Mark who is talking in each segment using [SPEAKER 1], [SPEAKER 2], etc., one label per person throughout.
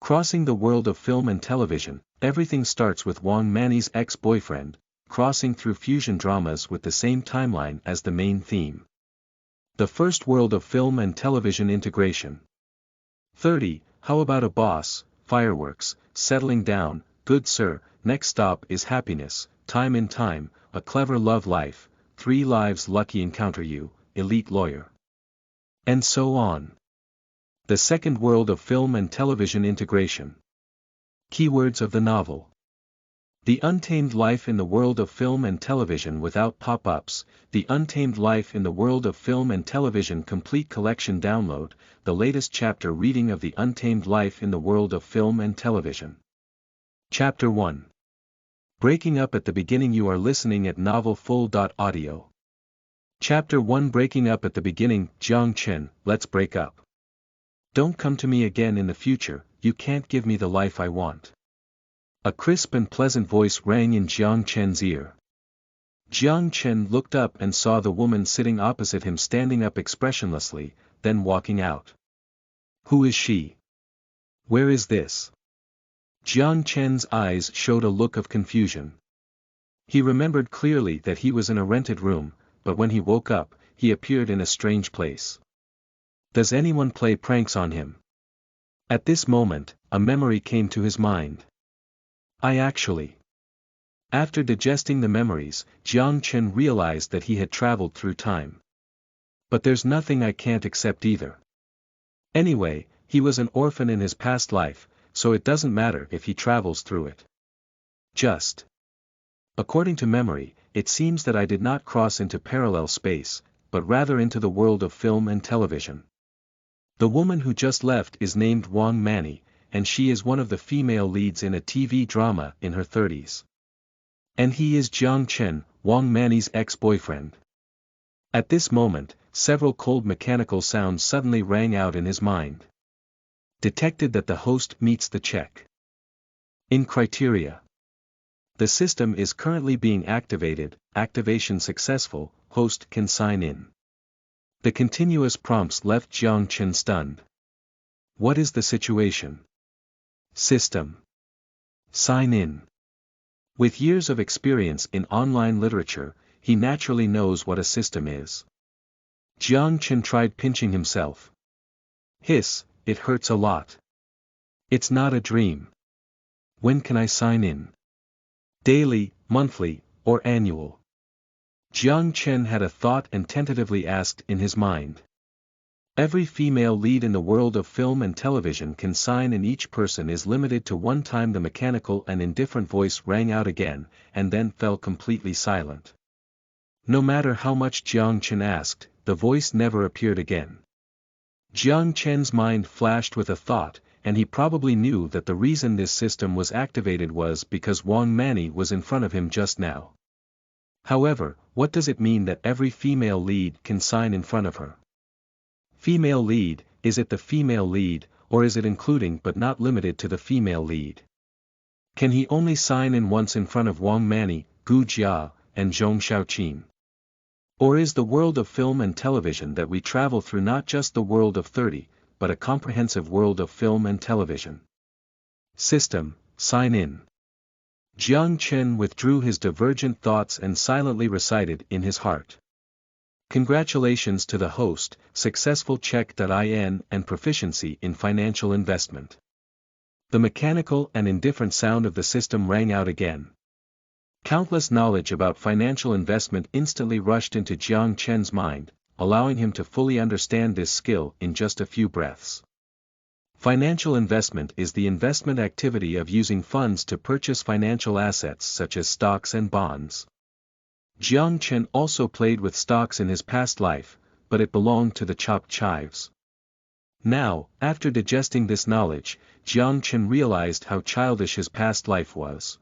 [SPEAKER 1] Crossing the world of film and television, everything starts with Wang Manni's ex-boyfriend, crossing through fusion dramas with the same timeline as the main theme. The first world of film and television integration. 30. How about a boss, fireworks, settling down, good sir, next stop is happiness, time in time, a clever love life, 3 lives lucky encounter you, elite lawyer. And so on. The second world of film and television integration. Keywords of the novel. The Untamed Life in the World of Film and Television Without Pop-ups, The Untamed Life in the World of Film and Television Complete Collection Download, the latest chapter reading of The Untamed Life in the World of Film and Television. Chapter 1. Breaking Up at the Beginning. You are listening at novelfull.audio. Chapter 1. Breaking Up at the Beginning. Chen, let's break up. Don't come to me again in the future, you can't give me the life I want. A crisp and pleasant voice rang in Chen's ear. Chen looked up and saw the woman sitting opposite him standing up expressionlessly, then walking out. Who is she? Where is this? Chen's eyes showed a look of confusion. He remembered clearly that he was in a rented room, but when he woke up, he appeared in a strange place. Does anyone play pranks on him? At this moment, a memory came to his mind. After digesting the memories, Chen realized that he had traveled through time. But there's nothing I can't accept either. Anyway, he was an orphan in his past life, so it doesn't matter if he travels through it. According to memory, it seems that I did not cross into parallel space, but rather into the world of film and television. The woman who just left is named Wang Manni, and she is one of the female leads in a TV drama in her 30s. And he is Chen, Wang Manni's ex-boyfriend. At this moment, several cold mechanical sounds suddenly rang out in his mind. Detected that the host meets the check. In criteria. The system is currently being activated, activation successful, host can sign in. The continuous prompts left Chen stunned. What is the situation? System. Sign in. With years of experience in online literature, he naturally knows what a system is. Chen tried pinching himself. Hiss, it hurts a lot. It's not a dream. When can I sign in? Daily, monthly, or annual? Chen had a thought and tentatively asked in his mind. Every female lead in the world of film and television can sign in. Each person is limited to one time. The mechanical and indifferent voice rang out again, and then fell completely silent. No matter how much Chen asked, the voice never appeared again. Chen's mind flashed with a thought, and he probably knew that the reason this system was activated was because Wang Manni was in front of him just now. However, what does it mean that every female lead can sign in front of her? Female lead, is it the female lead, or is it including but not limited to the female lead? Can he only sign in once in front of Wang Manni, Gu Jia, and Zhong Xiaoqin? Or is the world of film and television that we travel through not just the world of 30, but a comprehensive world of film and television? System, sign in. Chen withdrew his divergent thoughts and silently recited in his heart. Congratulations to the host, successful check.in and proficiency in financial investment. The mechanical and indifferent sound of the system rang out again. Countless knowledge about financial investment instantly rushed into Chen's mind, allowing him to fully understand this skill in just a few breaths. Financial investment is the investment activity of using funds to purchase financial assets such as stocks and bonds. Chen also played with stocks in his past life, but it belonged to the chopped chives. Now, after digesting this knowledge, Chen realized how childish his past life was.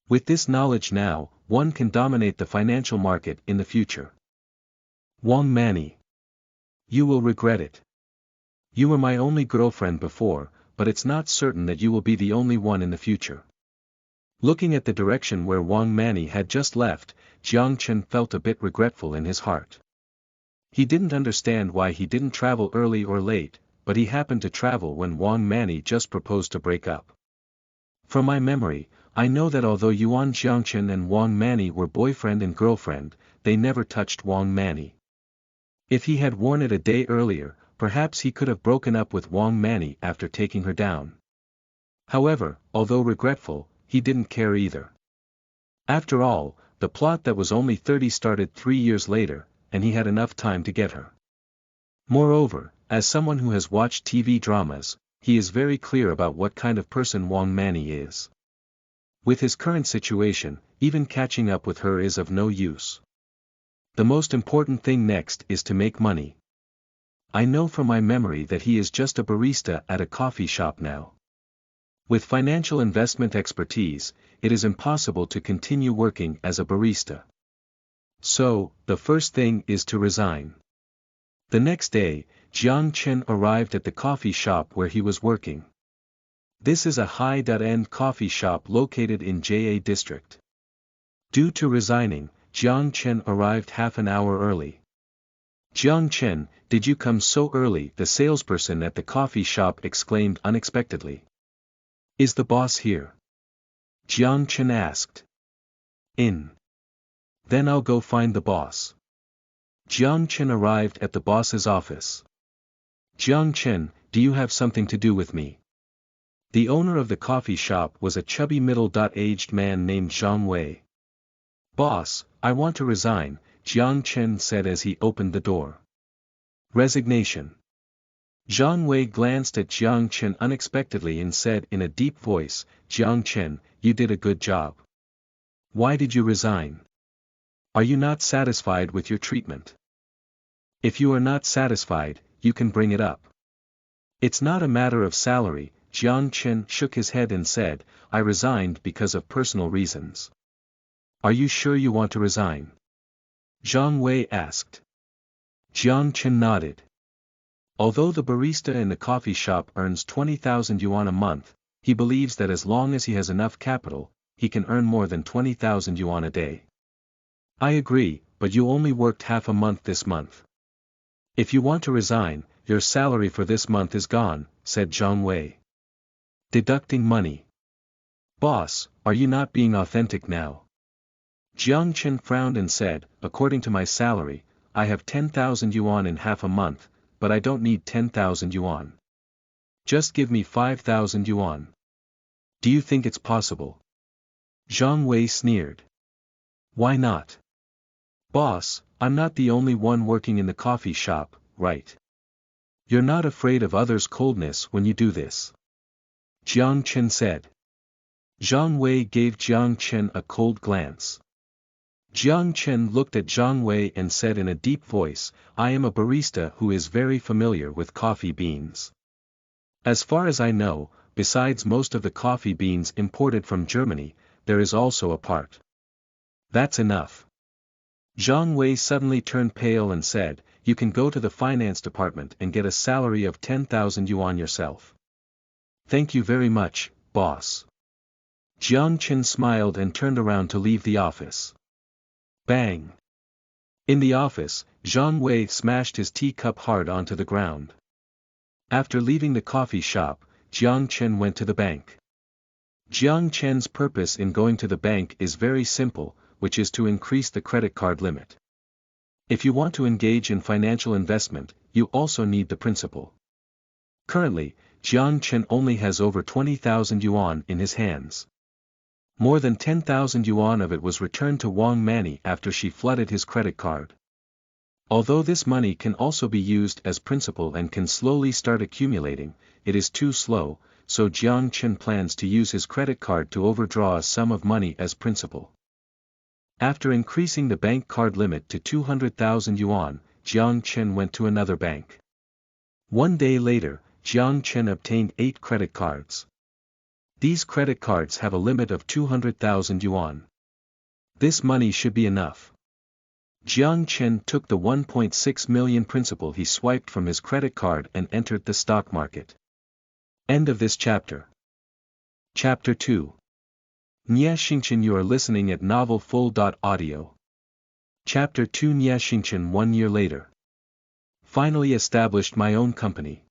[SPEAKER 1] With this knowledge now, one can dominate the financial market in the future. Wang Manni. You will regret it. You were my only girlfriend before, but it's not certain that you will be the only one in the future. Looking at the direction where Wang Manni had just left, Chen felt a bit regretful in his heart. He didn't understand why he didn't travel early or late, but he happened to travel when Wang Manni just proposed to break up. From my memory, I know that although Yuan Qianqian and Wang Manni were boyfriend and girlfriend, they never touched Wang Manni. If he had worn it a day earlier, perhaps he could have broken up with Wang Manni after taking her down. However, although regretful, he didn't care either. After all, the plot that was only 30 started 3 years later, and he had enough time to get her. Moreover, as someone who has watched TV dramas, he is very clear about what kind of person Wang Manni is. With his current situation, even catching up with her is of no use. The most important thing next is to make money. I know from my memory that he is just a barista at a coffee shop now. With financial investment expertise, it is impossible to continue working as a barista. So, the first thing is to resign. The next day, Chen arrived at the coffee shop where he was working. This is a high-end coffee shop located in JA district. Due to resigning, Chen arrived half an hour early. Chen, did you come so early? The salesperson at the coffee shop exclaimed unexpectedly. Is the boss here? Chen asked. In. Then I'll go find the boss. Chen arrived at the boss's office. Chen, do you have something to do with me? The owner of the coffee shop was a chubby middle-aged man named Junyue. Boss, I want to resign, Chen said as he opened the door. Resignation. Junyue glanced at Chen unexpectedly and said in a deep voice, Chen, you did a good job. Why did you resign? Are you not satisfied with your treatment? If you are not satisfied, you can bring it up. It's not a matter of salary, Chen shook his head and said, I resigned because of personal reasons. Are you sure you want to resign? Junyue asked. Chen nodded. Although the barista in the coffee shop earns 20,000 yuan a month, he believes that as long as he has enough capital, he can earn more than 20,000 yuan a day. I agree, but you only worked half a month this month. If you want to resign, your salary for this month is gone, said Junyue. Deducting money. Boss, are you not being authentic now? Chen frowned and said, according to my salary, I have 10,000 yuan in half a month, but I don't need 10,000 yuan. Just give me 5,000 yuan. Do you think it's possible? Junyue sneered. Why not? Boss, I'm not the only one working in the coffee shop, right? You're not afraid of others' coldness when you do this. Chen said. Junyue gave Chen a cold glance. Chen looked at Junyue and said in a deep voice, I am a barista who is very familiar with coffee beans. As far as I know, besides most of the coffee beans imported from Germany, there is also a part. That's enough. Junyue suddenly turned pale and said, you can go to the finance department and get a salary of 10,000 yuan yourself. Thank you very much, boss. Chen smiled and turned around to leave the office. Bang! In the office, Junyue smashed his teacup hard onto the ground. After leaving the coffee shop, Chen went to the bank. Chen's purpose in going to the bank is very simple, which is to increase the credit card limit. If you want to engage in financial investment, you also need the principal. Currently, Chen only has over 20,000 yuan in his hands. More than 10,000 yuan of it was returned to Wang Manni after she flooded his credit card. Although this money can also be used as principal and can slowly start accumulating, it is too slow, so Chen plans to use his credit card to overdraw a sum of money as principal. After increasing the bank card limit to 200,000 yuan, Chen went to another bank. One day later, Chen obtained 8 credit cards. These credit cards have a limit of 200,000 yuan. This money should be enough. Chen took the 1.6 million principal he swiped from his credit card and entered the stock market. End of this chapter. Chapter 2. Nie Xingchen. You are listening at novelfull.audio. Chapter 2. Nie Xingchen. 1 year later. Finally established my own company.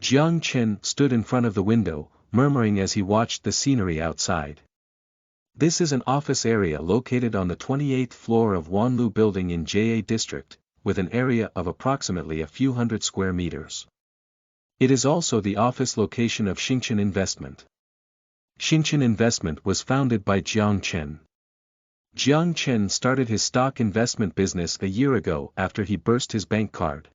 [SPEAKER 1] Jiang Chen stood in front of the window, murmuring as he watched the scenery outside. This is an office area located on the 28th floor of Wanlu Building in JA District, with an area of approximately a few hundred square meters. It is also the office location of Xingchen Investment. Xingchen Investment was founded by Jiang Chen. Jiang Chen started his stock investment business a year ago after he burst his bank card.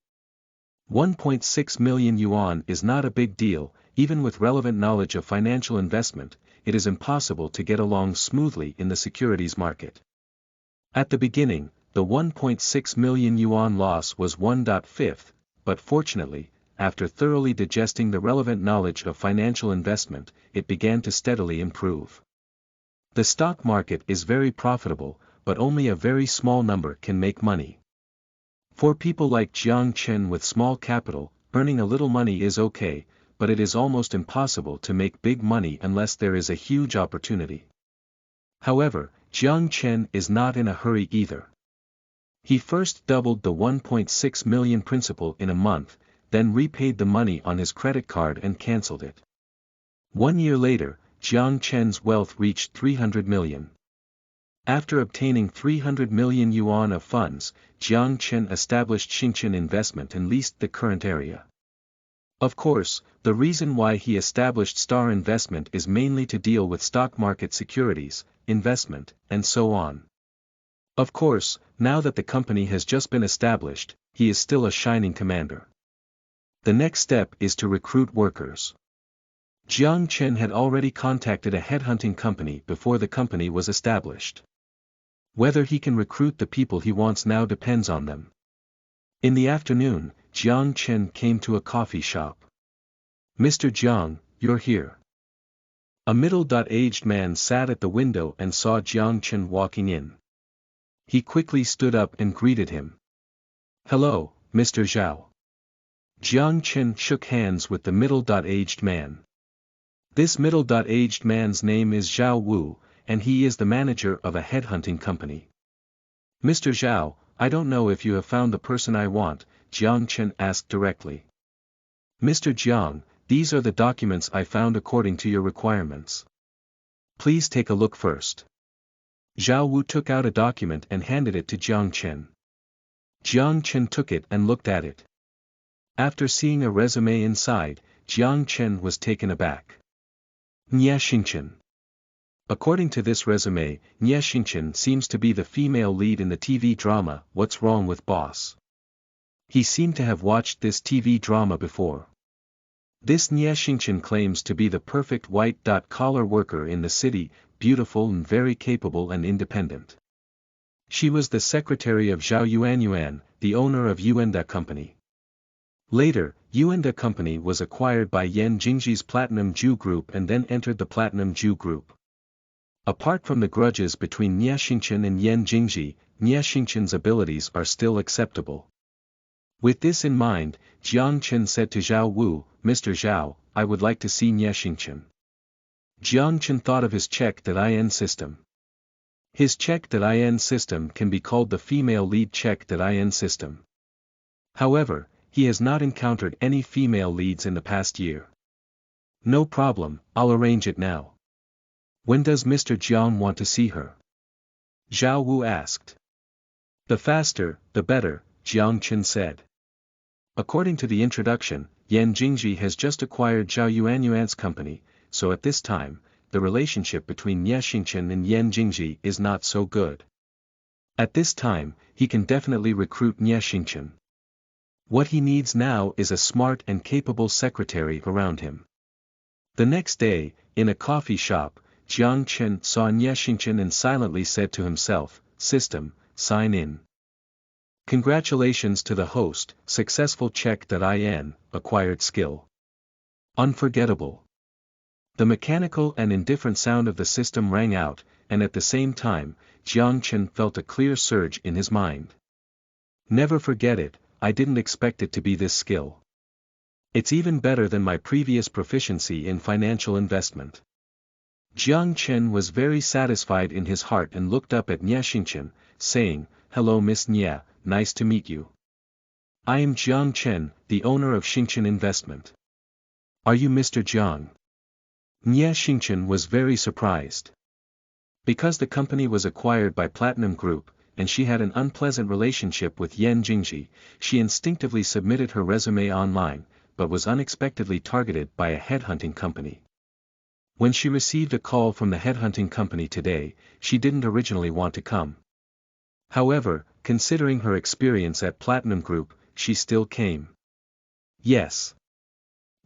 [SPEAKER 1] 1.6 million yuan is not a big deal, even with relevant knowledge of financial investment. It is impossible to get along smoothly in the securities market. At the beginning, the 1.6 million yuan loss was 1.5, but fortunately, after thoroughly digesting the relevant knowledge of financial investment, it began to steadily improve. The stock market is very profitable, but only a very small number can make money. For people like Jiang Chen with small capital, earning a little money is okay, but it is almost impossible to make big money unless there is a huge opportunity. However, Jiang Chen is not in a hurry either. He first doubled the 1.6 million principal in a month, then repaid the money on his credit card and cancelled it. 1 year later, Jiang Chen's wealth reached 300 million. After obtaining 300 million yuan of funds, Jiang Chen established Xingchen Investment and leased the current area. Of course, the reason why he established Star Investment is mainly to deal with stock market securities, investment, and so on. Of course, now that the company has just been established, he is still a shining commander. The next step is to recruit workers. Jiang Chen had already contacted a headhunting company before the company was established. Whether he can recruit the people he wants now depends on them. In the afternoon, Jiang Chen came to a coffee shop. "Mr. Jiang, you're here." A middle-aged man sat at the window and saw Jiang Chen walking in. He quickly stood up and greeted him. "Hello, Mr. Zhao." Jiang Chen shook hands with the middle-aged man. This middle-aged man's name is Zhao Wu, and he is the manager of a headhunting company. "Mr. Zhao, I don't know if you have found the person I want," Jiang Chen asked directly. "Mr. Jiang, these are the documents I found according to your requirements. Please take a look first." Zhao Wu took out a document and handed it to Jiang Chen. Jiang Chen took it and looked at it. After seeing a resume inside, Jiang Chen was taken aback. Nie Xingchen. According to this resume, Nie Xingchen seems to be the female lead in the TV drama What's Wrong with Boss. He seemed to have watched this TV drama before. This Nie Xingchen claims to be the perfect white-collar worker in the city, beautiful and very capable and independent. She was the secretary of Zhao Yuanyuan, the owner of Yuanda Company. Later, Yuanda Company was acquired by Yan Jingji's Platinum Ju Group and then entered the Platinum Ju Group. Apart from the grudges between Nie Xingchen and Yan Jingji, Nie Xingchen's abilities are still acceptable. With this in mind, Jiang Chen said to Zhao Wu, "Mr. Zhao, I would like to see Nie Xingchen." Jiang Chen thought of his check.in system. His check.in system can be called the female lead check.in system. However, he has not encountered any female leads in the past year. "No problem, I'll arrange it now." "When does Mr. Jiang want to see her?" Zhao Wu asked. "The faster, the better," Jiang Chen said. According to the introduction, Yan Jingji has just acquired Zhao Yuanyuan's company, so at this time, the relationship between Nie Xingchen and Yan Jingji is not so good. At this time, he can definitely recruit Nie Xingchen. What he needs now is a smart and capable secretary around him. The next day, in a coffee shop, Jiang Chen saw Nie Xingchen and silently said to himself, "System, sign in." Congratulations to the host, successful check.in, acquired skill. Unforgettable. The mechanical and indifferent sound of the system rang out, and at the same time, Jiang Chen felt a clear surge in his mind. Never forget it, I didn't expect it to be this skill. It's even better than my previous proficiency in financial investment. Jiang Chen was very satisfied in his heart and looked up at Nie Xingchen, saying, "Hello Miss Nie, nice to meet you. I am Jiang Chen, the owner of Xingchen Investment. Are you Mr. Jiang? Nie Xingchen was very surprised. Because the company was acquired by Platinum Group, and she had an unpleasant relationship with Yan Jingji, she instinctively submitted her resume online, but was unexpectedly targeted by a headhunting company. When she received a call from the headhunting company today, she didn't originally want to come. However, considering her experience at Platinum Group, she still came. Yes.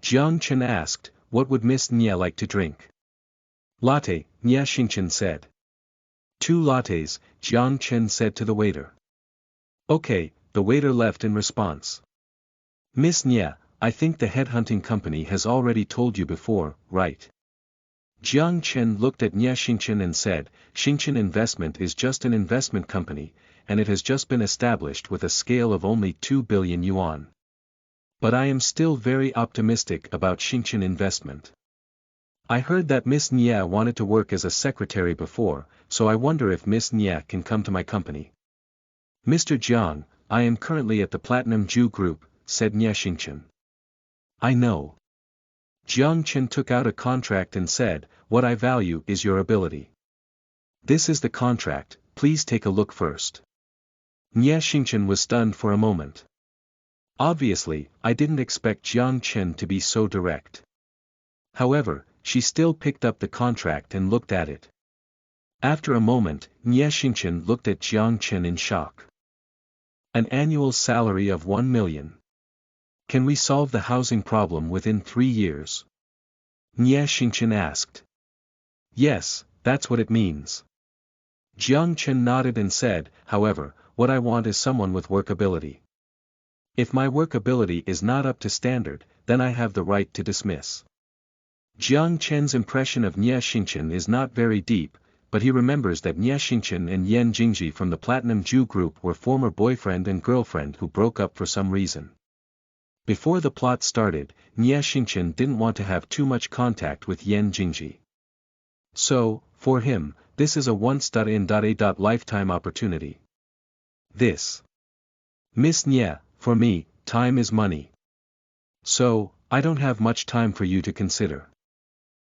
[SPEAKER 1] Chen asked, what would Miss Nie like to drink? Latte, Nie Xingchen said. 2 lattes, Chen said to the waiter. Okay, the waiter left in response. Miss Nie, I think the headhunting company has already told you before, right? Chen looked at Nie Xingchen and said, Xingchen Investment is just an investment company, and it has just been established with a scale of only 2 billion yuan. But I am still very optimistic about Xingchen Investment. I heard that Miss Nie wanted to work as a secretary before, so I wonder if Miss Nie can come to my company. Mr. Jiang, I am currently at the Platinum Jew Group, said Nie Xingchen. I know. Chen took out a contract and said, what I value is your ability. This is the contract, please take a look first. Nie Xingchen was stunned for a moment. Obviously, I didn't expect Chen to be so direct. However, she still picked up the contract and looked at it. After a moment, Nie Xingchen looked at Chen in shock. An annual salary of 1 million. Can we solve the housing problem within 3 years? Nie Xingchen asked. Yes, that's what it means. Chen nodded and said, however, what I want is someone with workability. If my workability is not up to standard, then I have the right to dismiss. Chen's impression of Nie Xingchen is not very deep, but he remembers that Nie Xingchen and Yan Jingji from the Platinum Jew Group were former boyfriend and girlfriend who broke up for some reason. Before the plot started, Nie Xingchen didn't want to have too much contact with Yan Jingji. So, for him, this is a once-in-a-lifetime opportunity. This. Miss Nie, for me, time is money. So, I don't have much time for you to consider.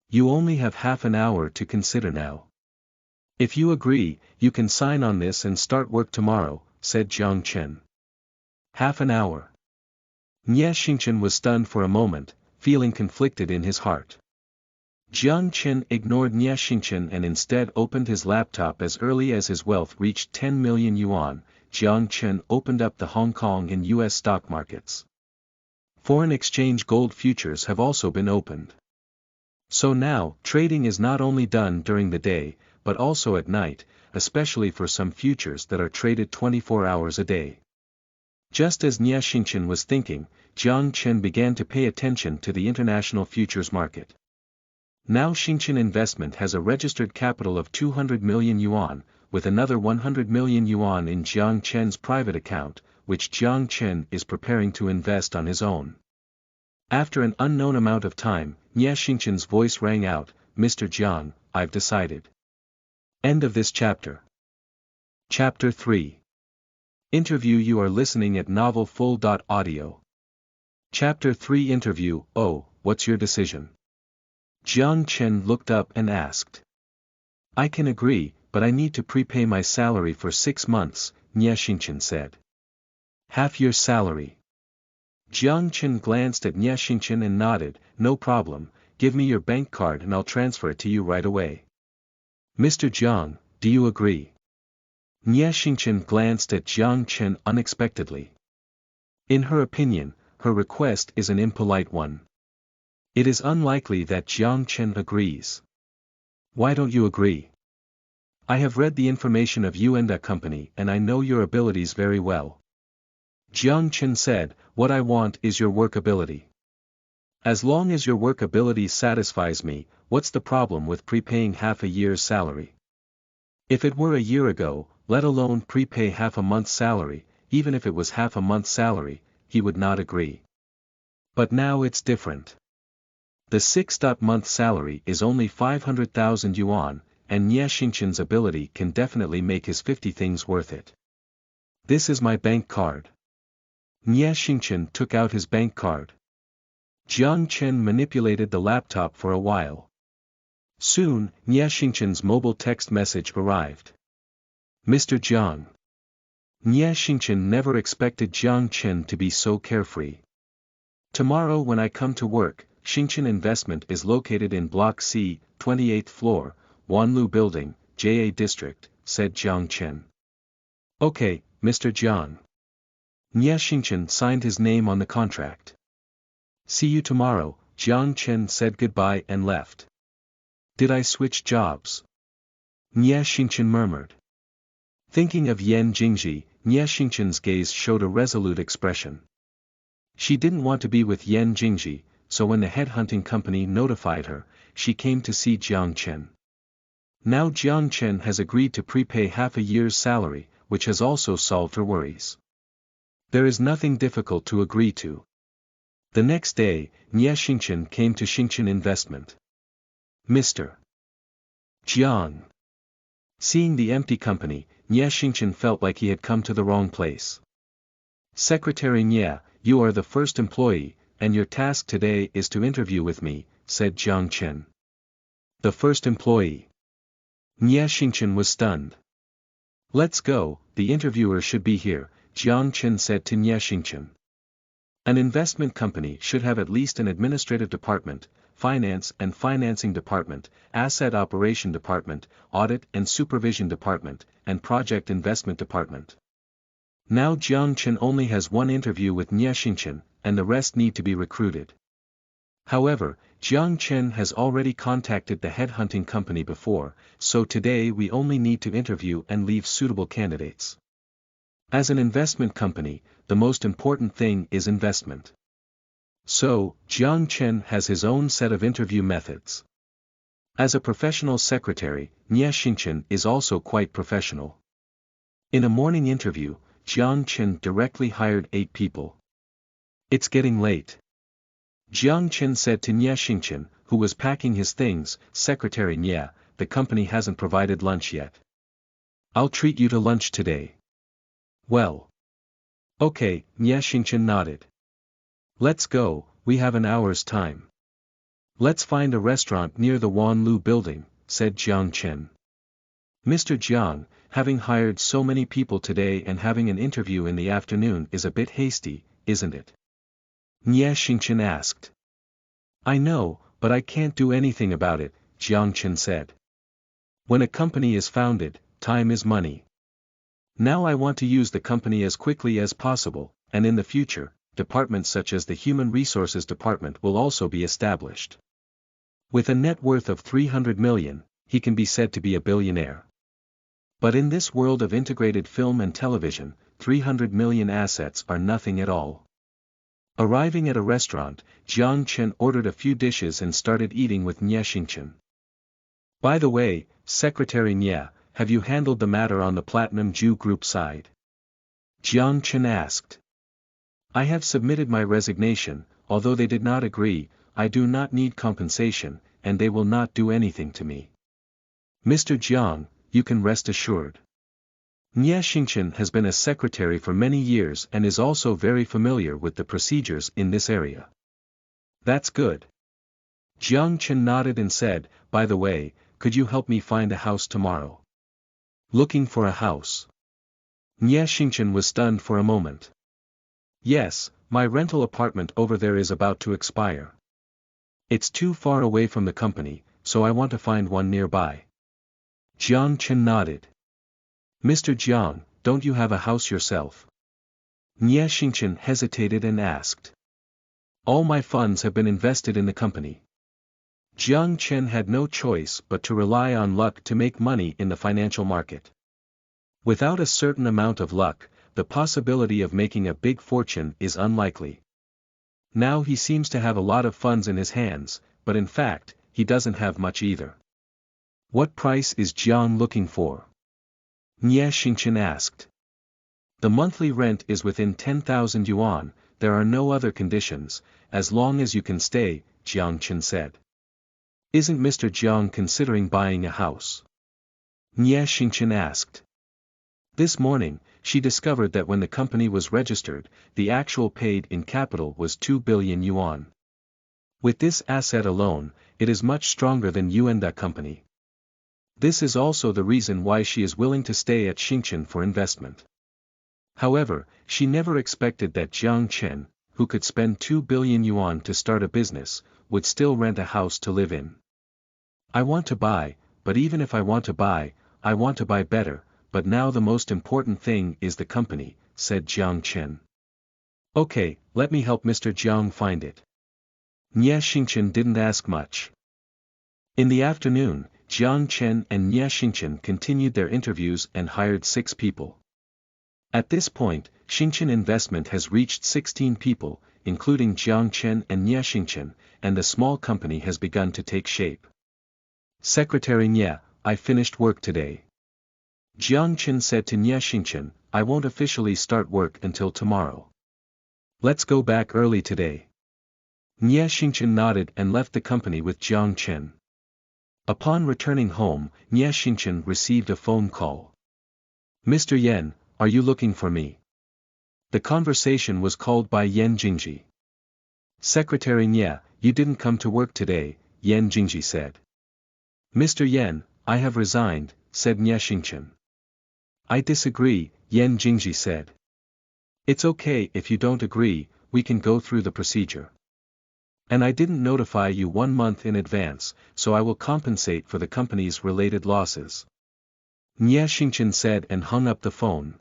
[SPEAKER 1] You only have half an hour to consider now. If you agree, you can sign on this and start work tomorrow, said Chen. Half an hour. Nie Xingchen was stunned for a moment, feeling conflicted in his heart. Chen ignored Nie Xingchen and instead opened his laptop as early as his wealth reached 10 million yuan. Chen opened up the Hong Kong and US stock markets. Foreign exchange gold futures have also been opened. So now, trading is not only done during the day, but also at night, especially for some futures that are traded 24 hours a day. Just as Nie Xingchen was thinking, Chen began to pay attention to the international futures market. Now Xingchen Investment has a registered capital of 200 million yuan, with another 100 million yuan in Chen's private account, which Chen is preparing to invest on his own. After an unknown amount of time, Nie Xingchen's voice rang out, Mr. Jiang, I've decided. End of this chapter. Chapter 3. Interview. You are listening at novelfull.audio. Chapter 3 Interview. Oh, what's your decision? Chen looked up and asked. I can agree, but I need to prepay my salary for 6 months, Nie Xingchen said. Half your salary. Chen glanced at Nie Xingchen and nodded, no problem, give me your bank card and I'll transfer it to you right away. Mr. Jiang, do you agree? Nie Xingchen glanced at Chen unexpectedly. In her opinion, her request is an impolite one. It is unlikely that Chen agrees. Why don't you agree? I have read the information of you and that company and I know your abilities very well. Chen said, what I want is your workability. As long as your workability satisfies me, what's the problem with prepaying half a year's salary? If it were a year ago, let alone prepay half a month's salary, even if it was half a month's salary, he would not agree. But now it's different. The 6-month salary is only 500,000 yuan, and Nie Xingchen's ability can definitely make his 50 things worth it. This is my bank card. Nie Xingchen took out his bank card. Chen manipulated the laptop for a while. Soon, Nie Xingchen's mobile text message arrived. Mr. Jiang. Nie Xingchen never expected Chen to be so carefree. Tomorrow when I come to work, Xingchen Investment is located in Block C, 28th floor, Wanlu Building, JA District, said Chen. Okay, Mr. Jiang. Nie Xingchen signed his name on the contract. See you tomorrow, Chen said goodbye and left. Did I switch jobs? Nie Xingchen murmured. Thinking of Yan Jingji, Nie Xingchen's gaze showed a resolute expression. She didn't want to be with Yan Jingji, so when the headhunting company notified her, she came to see Chen. Now Chen has agreed to prepay half a year's salary, which has also solved her worries. There is nothing difficult to agree to. The next day, Nie Xingchen came to Xingchen Investment. Mr. Jiang. Seeing the empty company, Nie Xingchen felt like he had come to the wrong place. Secretary Nie, you are the first employee, and your task today is to interview with me, said Chen. The first employee. Nie Xingchen was stunned. Let's go, the interviewer should be here, Chen said to Nie Xingchen. An investment company should have at least an administrative department, finance and financing department, asset operation department, audit and supervision department, and project investment department. Now Chen only has one interview with Nie Xingchen, and the rest need to be recruited. However, Chen has already contacted the headhunting company before, so today we only need to interview and leave suitable candidates. As an investment company, the most important thing is investment. So, Chen has his own set of interview methods. As a professional secretary, Nie Xingchen is also quite professional. In a morning interview, Chen directly hired 8 people. It's getting late. Chen said to Nie Xingchen, who was packing his things, Secretary Nie, the company hasn't provided lunch yet. I'll treat you to lunch today. Well. Okay, Nie Xingchen nodded. Let's go, we have an hour's time. Let's find a restaurant near the Wanlu building, said Chen. Mr. Jiang, having hired so many people today and having an interview in the afternoon is a bit hasty, isn't it? Nie Xingchen asked. I know, but I can't do anything about it, Chen said. When a company is founded, time is money. Now I want to use the company as quickly as possible, and in the future, departments such as the Human Resources Department will also be established. With a net worth of 300 million, he can be said to be a billionaire. But in this world of integrated film and television, 300 million assets are nothing at all. Arriving at a restaurant, Chen ordered a few dishes and started eating with Nie Xingchen. By the way, Secretary Nie, have you handled the matter on the Platinum Jew Group side? Chen asked. I have submitted my resignation, although they did not agree, I do not need compensation, and they will not do anything to me. Mr. Jiang, you can rest assured. Nie Xingchen has been a secretary for many years and is also very familiar with the procedures in this area. That's good. Chen nodded and said, by the way, could you help me find a house tomorrow? Looking for a house. Nie Xingchen was stunned for a moment. Yes, my rental apartment over there is about to expire. It's too far away from the company, so I want to find one nearby. Chen nodded. Mr. Jiang, don't you have a house yourself? Nie Xingchen hesitated and asked. All my funds have been invested in the company. Chen had no choice but to rely on luck to make money in the financial market. Without a certain amount of luck, the possibility of making a big fortune is unlikely. Now he seems to have a lot of funds in his hands, but in fact, he doesn't have much either. What price is Jiang looking for? Nie Xingchen asked. The monthly rent is within 10,000 yuan, there are no other conditions, as long as you can stay, Chen said. Isn't Mr. Jiang considering buying a house? Nie Xingchen asked. This morning, she discovered that when the company was registered, the actual paid-in capital was 2 billion yuan. With this asset alone, it is much stronger than you and that company. This is also the reason why she is willing to stay at Xingchen for investment. However, she never expected that Jiang Chen, who could spend 2 billion yuan to start a business, would still rent a house to live in. I want to buy, but even if I want to buy, I want to buy better, but now the most important thing is the company, said Jiang Chen. Okay, let me help Mr. Jiang find it. Nie Xingchen didn't ask much. In the afternoon, Jiang Chen and Nie Xingchen continued their interviews and hired 6 people. At this point, Xingchen Investment has reached 16 people, including Jiang Chen and Nie Xingchen, and the small company has begun to take shape. Secretary Nie, I finished work today. Jiang Chen said to Nie Xingchen, I won't officially start work until tomorrow. Let's go back early today. Nie Xingchen nodded and left the company with Jiang Chen. Upon returning home, Nie Xingchen received a phone call. Mr. Yan, are you looking for me? The conversation was called by Yan Jingji. Secretary Nie, you didn't come to work today, Yan Jingji said. Mr. Yan, I have resigned, said Nie Xingchen. I disagree, Yan Jingji said. It's okay if you don't agree, we can go through the procedure. And I didn't notify you 1 month in advance, so I will compensate for the company's related losses. Nie Xingchen said and hung up the phone.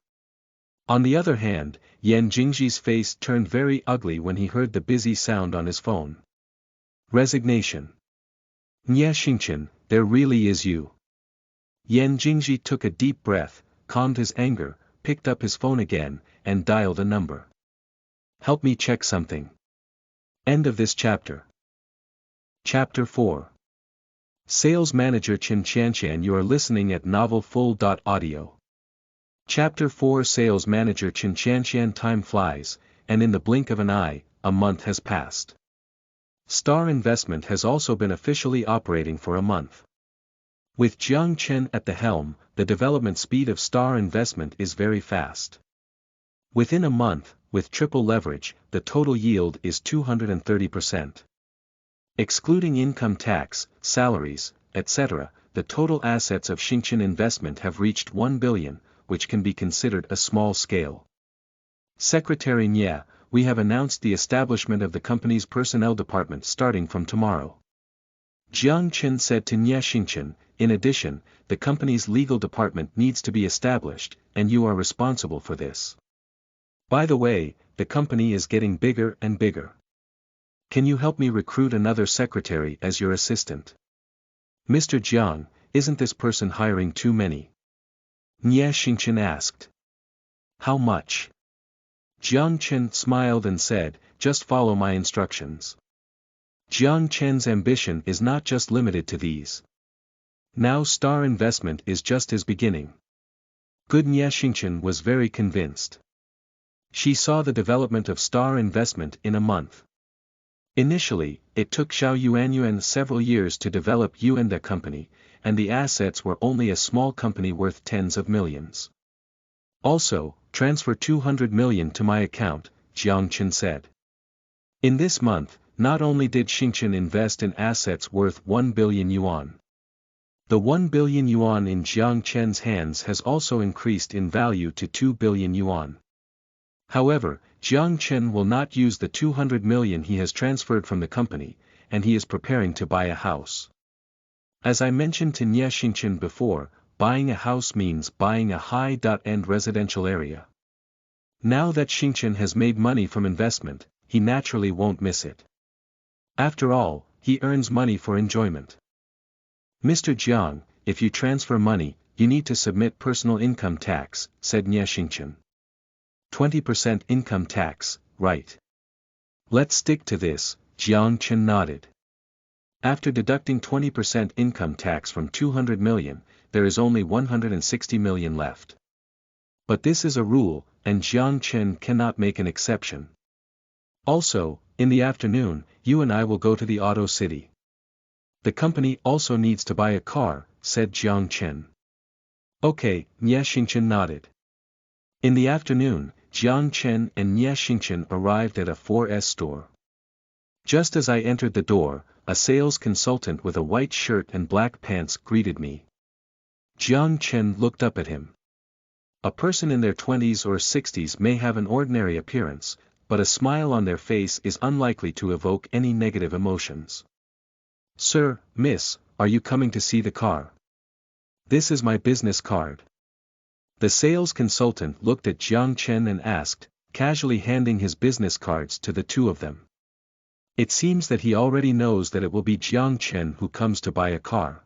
[SPEAKER 1] On the other hand, Yan Jingji's face turned very ugly when he heard the busy sound on his phone. Resignation. Nie Xingchen, there really is you. Yan Jingji took a deep breath, calmed his anger, picked up his phone again, and dialed a number. Help me check something. End of this chapter. Chapter 4. Sales Manager Qianqian. You are listening at novelfull.audio. Chapter 4. Sales Manager Qianqian. Time flies, and in the blink of an eye, a month has passed. Star Investment has also been officially operating for a month. With Jiang Chen at the helm, the development speed of Star Investment is very fast. Within a month, with triple leverage, the total yield is 230%. Excluding income tax, salaries, etc., the total assets of Xingchen Investment have reached 1 billion, which can be considered a small scale. Secretary Nie, we have announced the establishment of the company's personnel department starting from tomorrow. Jiang Chen said to Nie Xingchen, in addition, the company's legal department needs to be established, and you are responsible for this. By the way, the company is getting bigger and bigger. Can you help me recruit another secretary as your assistant? Mr. Jiang, isn't this person hiring too many? Nie Xingchen asked. How much? Jiang Chen smiled and said, just follow my instructions. Jiang Chen's ambition is not just limited to these. Now Star Investment is just his beginning. Good. Nie Xingchen was very convinced. She saw the development of Star Investment in a month. Initially, it took Yuanyuan several years to develop the company, and the assets were only a small company worth tens of millions. Also, transfer 200 million to my account, Jiang Chen said. In this month, not only did Xingchen invest in assets worth 1 billion yuan. The 1 billion yuan in Jiang Chen's hands has also increased in value to 2 billion yuan. However, Jiang Chen will not use the 200 million he has transferred from the company, and he is preparing to buy a house. As I mentioned to Nie Xingchen before, buying a house means buying a high-end residential area. Now that Xingchen has made money from investment, he naturally won't miss it. After all, he earns money for enjoyment. Mr. Jiang, if you transfer money, you need to submit personal income tax, said Nie Xingchen. 20% income tax, right? Let's stick to this, Jiang Chen nodded. After deducting 20% income tax from 200 million, there is only 160 million left. But this is a rule, and Jiang Chen cannot make an exception. Also, in the afternoon, you and I will go to the Auto City. The company also needs to buy a car, said Jiang Chen. Okay, Nie Xingchen nodded. In the afternoon, Jiang Chen and Nie Xingchen arrived at a 4S store. Just as I entered the door, a sales consultant with a white shirt and black pants greeted me. Chen looked up at him. A person in their 20s or 60s may have an ordinary appearance, but a smile on their face is unlikely to evoke any negative emotions. Sir, miss, are you coming to see the car? This is my business card. The sales consultant looked at Chen and asked, casually handing his business cards to the two of them. It seems that he already knows that it will be Chen who comes to buy a car.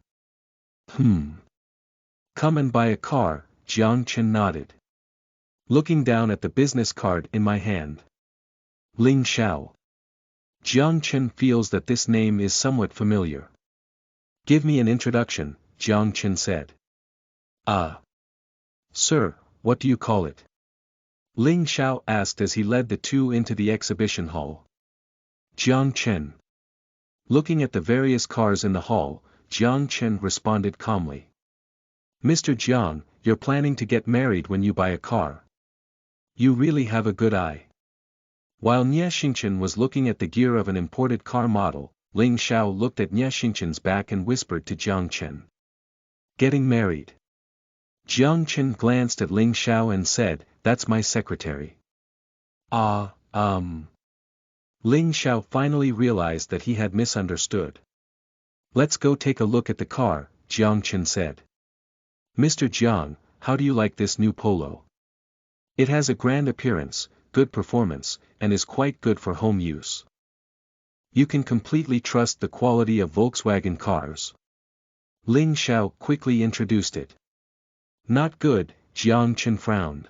[SPEAKER 1] Come and buy a car, Chen nodded. Looking down at the business card in my hand. Ling Xiao. Chen feels that this name is somewhat familiar. Give me an introduction, Chen said. Sir, what do you call it? Ling Xiao asked as he led the two into the exhibition hall. Chen. Looking at the various cars in the hall, Chen responded calmly. Mr. Jiang, you're planning to get married when you buy a car. You really have a good eye. While Nie Xingchen was looking at the gear of an imported car model, Ling Xiao looked at Nie Xingchen's back and whispered to Chen. Getting married. Chen glanced at Ling Xiao and said, that's my secretary. Ling Xiao finally realized that he had misunderstood. Let's go take a look at the car, Chen said. Mr. Jiang, how do you like this new Polo? It has a grand appearance, good performance, and is quite good for home use. You can completely trust the quality of Volkswagen cars. Ling Xiao quickly introduced it. Not good, Chen frowned.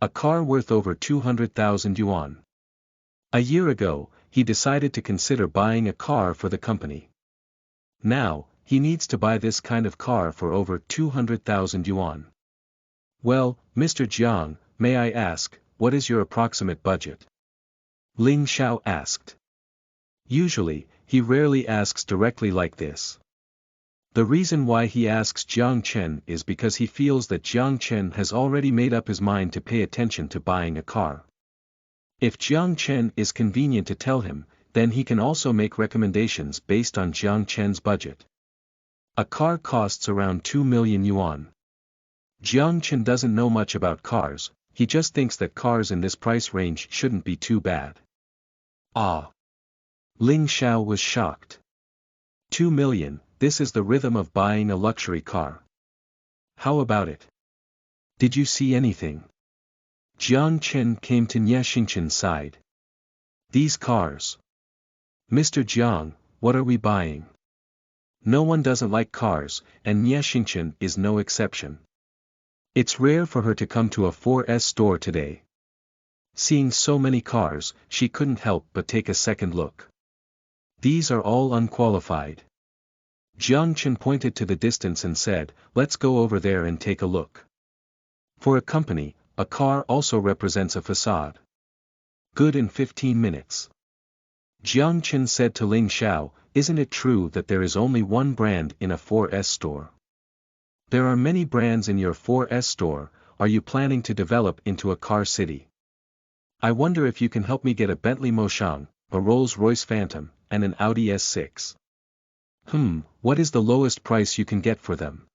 [SPEAKER 1] A car worth over 200,000 yuan. A year ago, he decided to consider buying a car for the company. Now, he needs to buy this kind of car for over 200,000 yuan. Well, Mr. Jiang, may I ask, what is your approximate budget? Ling Xiao asked. Usually, he rarely asks directly like this. The reason why he asks Chen is because he feels that Chen has already made up his mind to pay attention to buying a car. If Chen is convenient to tell him, then he can also make recommendations based on Chen's budget. A car costs around 2 million yuan. Chen doesn't know much about cars, he just thinks that cars in this price range shouldn't be too bad. Ling Xiao was shocked. 2 million, this is the rhythm of buying a luxury car. How about it? Did you see anything? Chen came to Nie Xingchen's side. These cars. Mr. Jiang, what are we buying? No one doesn't like cars, and Nie Xingchen is no exception. It's rare for her to come to a 4S store today. Seeing so many cars, she couldn't help but take a second look. These are all unqualified. Chen pointed to the distance and said, let's go over there and take a look. For a company, a car also represents a facade. Good in 15 minutes. Chen said to Ling Xiao, isn't it true that there is only one brand in a 4S store? There are many brands in your 4S store, are you planning to develop into a car city? I wonder if you can help me get a Bentley Moshang, a Rolls-Royce Phantom, and an Audi S6. What is the lowest price you can get for them?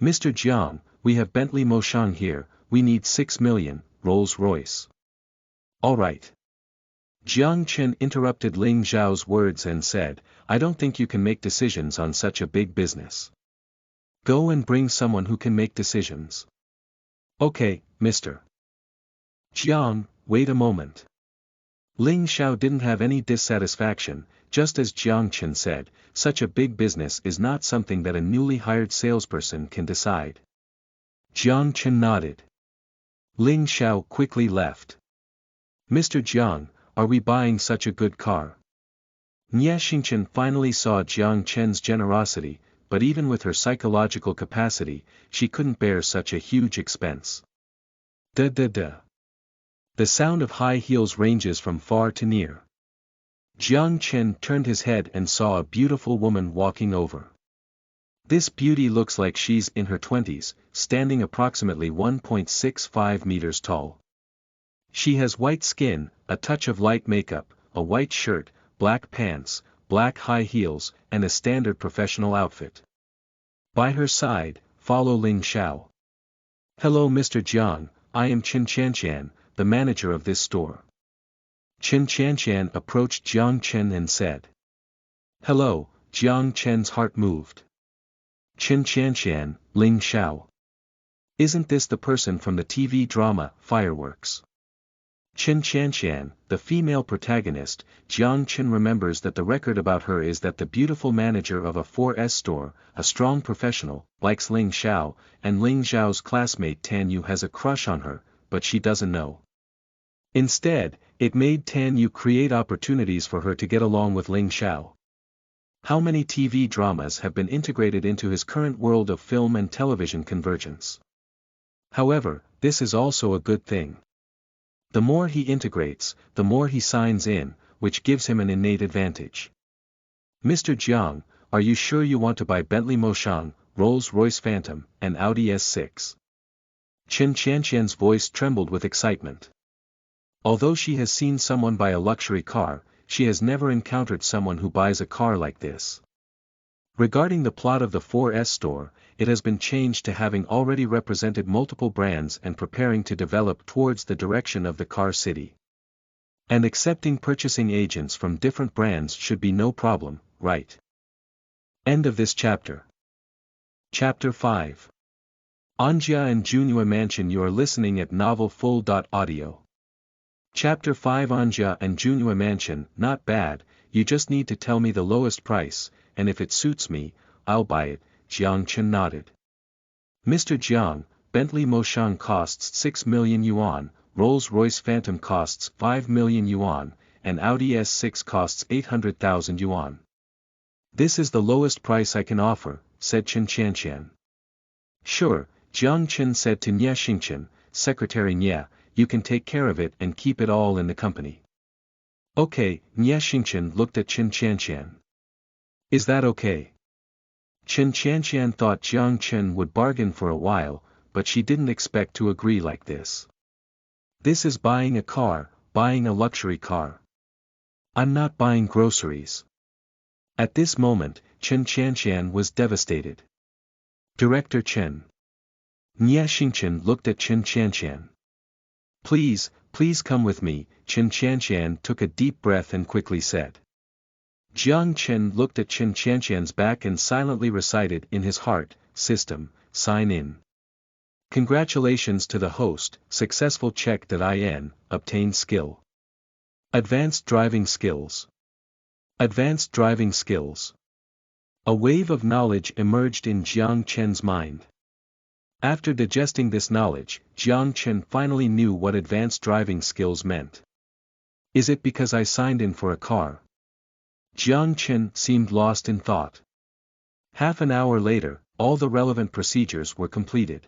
[SPEAKER 1] Mr. Jiang, we have Bentley Moshang here, we need 6 million, Rolls-Royce. Alright. Chen interrupted Ling Xiao's words and said, I don't think you can make decisions on such a big business. Go and bring someone who can make decisions. Okay, Mr. Jiang, wait a moment. Ling Xiao didn't have any dissatisfaction, just as Chen said, such a big business is not something that a newly hired salesperson can decide. Chen nodded. Ling Xiao quickly left. Mr. Jiang, are we buying such a good car? Nie Xingchen finally saw Chen's generosity, but even with her psychological capacity, she couldn't bear such a huge expense. The sound of high heels ranges from far to near. Chen turned his head and saw a beautiful woman walking over. This beauty looks like she's in her 20s, standing approximately 1.65 meters tall. She has white skin, a touch of light makeup, a white shirt, black pants, black high heels, and a standard professional outfit. By her side, follow Ling Xiao. Hello Mr. Jiang, I am Qianqian, the manager of this store. Qianqian approached Jiang Chen and said. Hello, Jiang Chen's heart moved. Qianqian, Ling Xiao. Isn't this the person from the TV drama, Fireworks? Qianqian, the female protagonist, Jiang Chen remembers that the record about her is that the beautiful manager of a 4S store, a strong professional, likes Ling Xiao, and Ling Xiao's classmate Tan Yu has a crush on her, but she doesn't know. Instead, it made Tan Yu create opportunities for her to get along with Ling Xiao. How many TV dramas have been integrated into his current world of film and television convergence? However, this is also a good thing. The more he integrates, the more he signs in, which gives him an innate advantage. Mr. Jiang, are you sure you want to buy Bentley Moshang, Rolls-Royce Phantom, and Audi S6? Qianqian's voice trembled with excitement. Although she has seen someone buy a luxury car, she has never encountered someone who buys a car like this. Regarding the plot of the 4S store, it has been changed to having already represented multiple brands and preparing to develop towards the direction of the car city. And accepting purchasing agents from different brands should be no problem, right? End of this chapter. Chapter 5. Anjia and Junyue Mansion. You are listening at novelfull.audio. Chapter 5. Anjia and Junyue Mansion. Not bad, you just need to tell me the lowest price, and if it suits me, I'll buy it. Jiang Chen nodded. Mr. Jiang, Bentley Moshang costs 6 million yuan, Rolls-Royce Phantom costs 5 million yuan, and Audi S6 costs 800,000 yuan. This is the lowest price I can offer, said Qianqian. Sure, Jiang Chen said to Nie Xingchen, Secretary Nie, you can take care of it and keep it all in the company. Okay, Nie Xingchen looked at Qianqian. Is that okay? Qianqian thought Jiang Chen would bargain for a while, but she didn't expect to agree like this. This is buying a car, buying a luxury car. I'm not buying groceries. At this moment, Qianqian was devastated. Director Chen. Nie Xingchen looked at Qianqian. Please come with me. Qianqian took a deep breath and quickly said. Jiang Chen looked at Qianqian's back and silently recited in his heart, System, sign in. Congratulations to the host, successful check.in, obtained skill. Advanced driving skills. Advanced driving skills. A wave of knowledge emerged in Jiang Chen's mind. After digesting this knowledge, Jiang Chen finally knew what advanced driving skills meant. Is it because I signed in for a car? Jiang Chen seemed lost in thought. Half an hour later, all the relevant procedures were completed.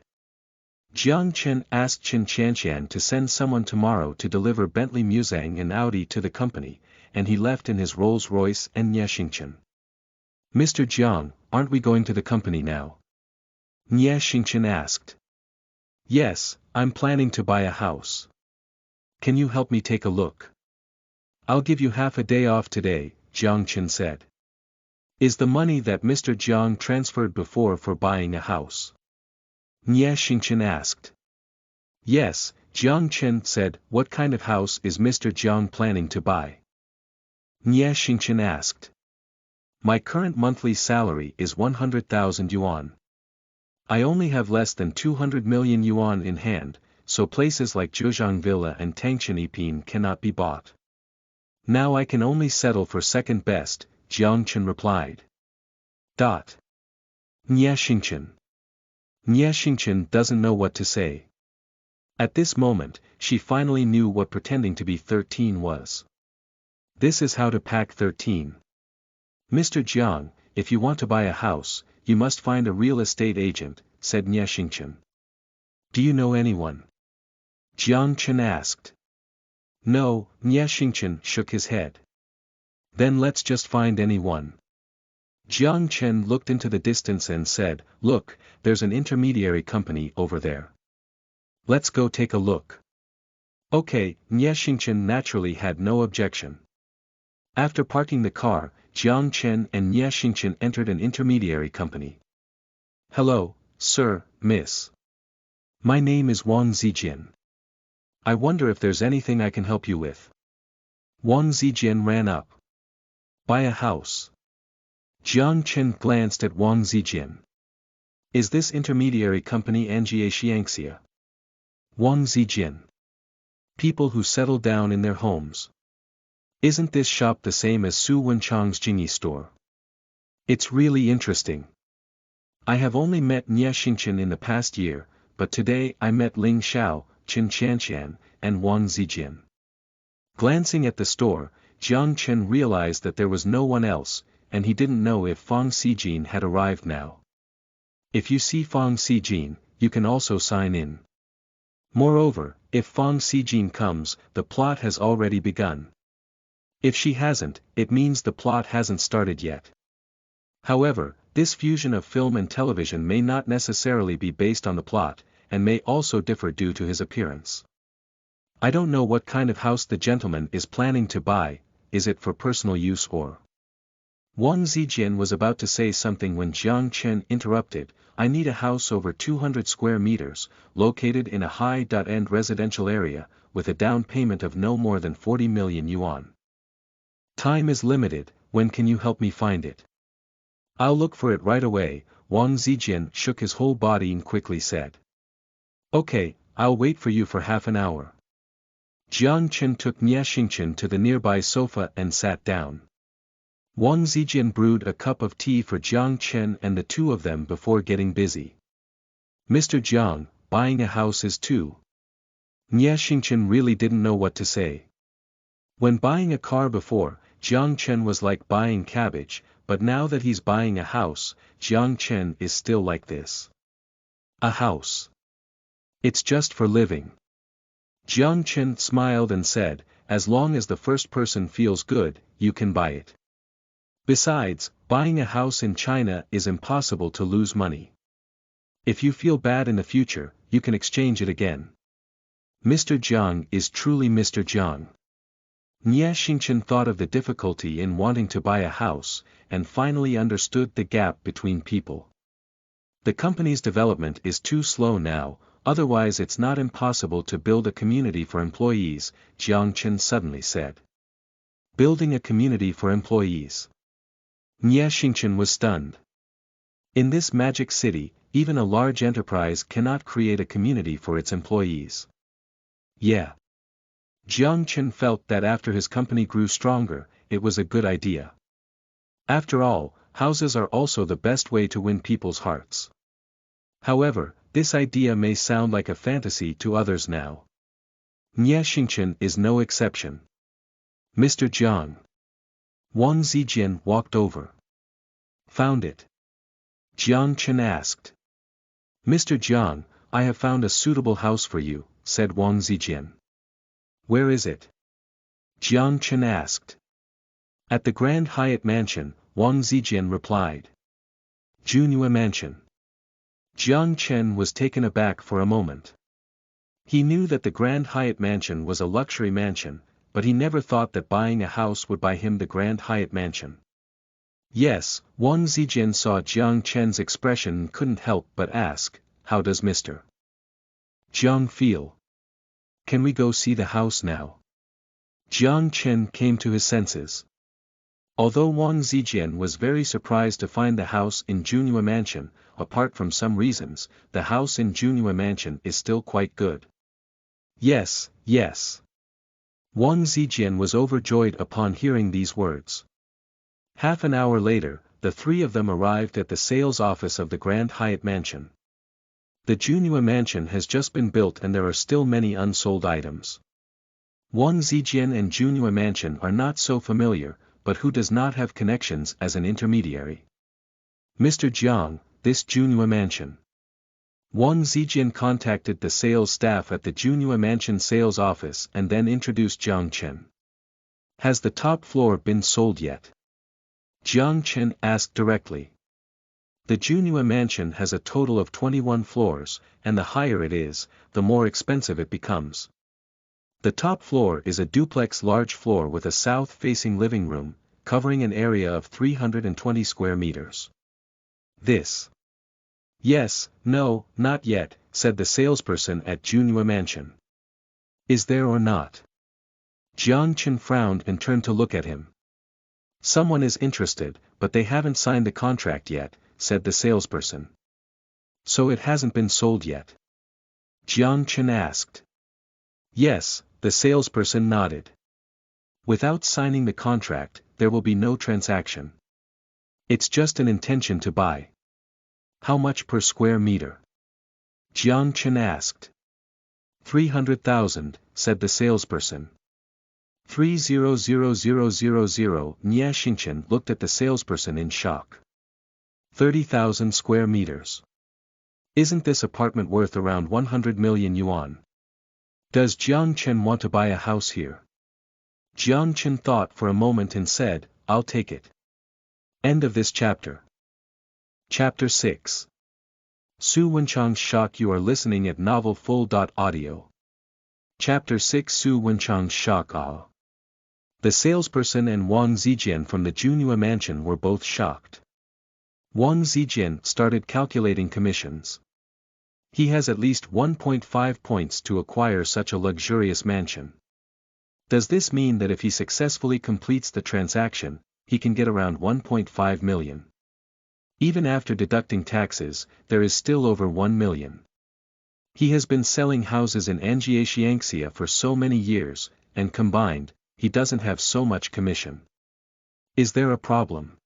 [SPEAKER 1] Jiang Chen asked Qianqian to send someone tomorrow to deliver Bentley Moshang and Audi to the company, and he left in his Rolls-Royce and Nie Xingchen. Mr. Jiang, aren't we going to the company now? Nie Xingchen asked. Yes, I'm planning to buy a house. Can you help me take a look? I'll give you half a day off today, Jiang Chen said. Is the money that Mr. Jiang transferred before for buying a house? Nie Xingchen asked. Yes, Jiang Chen said. What kind of house is Mr. Jiang planning to buy? Nie Xingchen asked. My current monthly salary is 100,000 yuan. I only have less than 200 million yuan in hand, so places like Zhejiang Villa and Tangshan EP1-10 cannot be bought. Now I can only settle for second best, Jiang Chen replied. Nie Xingchen. Nie Xingchen doesn't know what to say. At this moment, she finally knew what pretending to be 13 was. This is how to pack 13. Mr. Jiang, if you want to buy a house, you must find a real estate agent, said Nie Xingchen. Do you know anyone? Jiang Chen asked. No, Nie Xingchen shook his head. Then let's just find anyone. Jiang Chen looked into the distance and said, Look, there's an intermediary company over there. Let's go take a look. Okay, Nie Xingchen naturally had no objection. After parking the car, Jiang Chen and Nie Xingchen entered an intermediary company. Hello, sir, miss. My name is Wang Zijin. I wonder if there's anything I can help you with. Wang Zijin ran up. Buy a house. Jiang Chen glanced at Wang Zijin. Is this intermediary company Anjia Qianqian? Wang Zijin. People who settle down in their homes. Isn't this shop the same as Su Wenchang's Jing store? It's really interesting. I have only met Nie Xingchen in the past year, but today I met Ling Xiao, Qianqian, and Wang Zijin. Glancing at the store, Jiang Chen realized that there was no one else, and he didn't know if Fang Xijin had arrived now. If you see Fang Xijin, you can also sign in. Moreover, if Fang Xijin comes, the plot has already begun. If she hasn't, it means the plot hasn't started yet. However, this fusion of film and television may not necessarily be based on the plot, and may also differ due to his appearance. I don't know what kind of house the gentleman is planning to buy, is it for personal use or... Wang Zijin was about to say something when Jiang Chen interrupted. I need a house over 200 square meters, located in a high-end residential area, with a down payment of no more than 40 million yuan. Time is limited, when can you help me find it? I'll look for it right away, Wang Zijin shook his whole body and quickly said. Okay, I'll wait for you for half an hour. Jiang Chen took Nie Xingchen to the nearby sofa and sat down. Wang Zijin brewed a cup of tea for Jiang Chen and the two of them before getting busy. Mr. Jiang, buying a house is too. Nie Xingchen really didn't know what to say. When buying a car before, Jiang Chen was like buying cabbage, but now that he's buying a house, Jiang Chen is still like this. A house. It's just for living. Jiang Chen smiled and said, as long as the first person feels good, you can buy it. Besides, buying a house in China is impossible to lose money. If you feel bad in the future, you can exchange it again. Mr. Jiang is truly Mr. Jiang. Nie Xingchen thought of the difficulty in wanting to buy a house, and finally understood the gap between people. The company's development is too slow now, otherwise it's not impossible to build a community for employees, Jiang Chen suddenly said. Building a community for employees. Nie Xingchen was stunned. In this magic city, even a large enterprise cannot create a community for its employees. Yeah. Jiang Chen felt that after his company grew stronger, it was a good idea. After all, houses are also the best way to win people's hearts. However, this idea may sound like a fantasy to others now. Nie Xingchen is no exception. Mr. Jiang. Wang Zijin walked over. Found it? Jiang Chen asked. Mr. Jiang, I have found a suitable house for you, said Wang Zijin. Where is it? Jiang Chen asked. At the Grand Hyatt Mansion, Wang Zijin replied. Junyue Mansion. Jiang Chen was taken aback for a moment. He knew that the Grand Hyatt Mansion was a luxury mansion, but he never thought that buying a house would buy him the Grand Hyatt Mansion. Yes, Wang Zijin saw Jiang Chen's expression and couldn't help but ask, how does Mr. Jiang feel? Can we go see the house now? Jiang Chen came to his senses. Although Wang Zijin was very surprised to find the house in Junyue Mansion, apart from some reasons, the house in Junyue Mansion is still quite good. Yes, yes. Wang Zijin was overjoyed upon hearing these words. Half an hour later, the three of them arrived at the sales office of the Grand Hyatt Mansion. The Junyue Mansion has just been built and there are still many unsold items. Wang Zijin and Junyue Mansion are not so familiar, but who does not have connections as an intermediary? Mr. Jiang, this Junyue Mansion. Wang Zijin contacted the sales staff at the Junyue Mansion sales office and then introduced Jiang Chen. Has the top floor been sold yet? Jiang Chen asked directly. The Junyue Mansion has a total of 21 floors, and the higher it is, the more expensive it becomes. The top floor is a duplex large floor with a south-facing living room, covering an area of 320 square meters. This. Yes, no, not yet, said the salesperson at Junyue Mansion. Is there or not? Qianqian frowned and turned to look at him. Someone is interested, but they haven't signed the contract yet, said the salesperson. So it hasn't been sold yet? Qianqian asked. Yes, the salesperson nodded. Without signing the contract, there will be no transaction. It's just an intention to buy. How much per square meter? Qianqian asked. 300,000, said the salesperson. 300,000. Nie Xingchen looked at the salesperson in shock. 30,000 square meters. Isn't this apartment worth around 100 million yuan? Does Jiang Chen want to buy a house here? Jiang Chen thought for a moment and said, I'll take it. End of this chapter. Chapter 6. Su Wenchang's Shock. You are listening at novelfull.audio. Chapter 6. Su Wenchang's Shock. The salesperson and Wang Zijian from the Junyue mansion were both shocked. Wang Zijian started calculating commissions. He has at least 1.5 points to acquire such a luxurious mansion. Does this mean that if he successfully completes the transaction, he can get around 1.5 million? Even after deducting taxes, there is still over 1 million. He has been selling houses in Anjia Qianqian for so many years, and combined, he doesn't have so much commission. Is there a problem?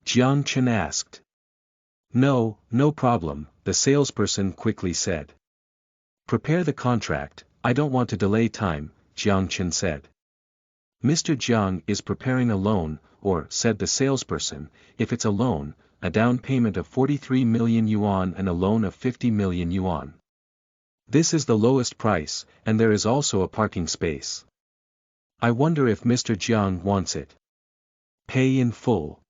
[SPEAKER 1] Jiang Chen asked. No, no problem, the salesperson quickly said. Prepare the contract, I don't want to delay time, Jiang Chen said. Mr. Jiang is preparing a loan, or, said the salesperson, if it's a loan, a down payment of 43 million yuan and a loan of 50 million yuan. This is the lowest price, and there is also a parking space. I wonder if Mr. Jiang wants it. Pay in full?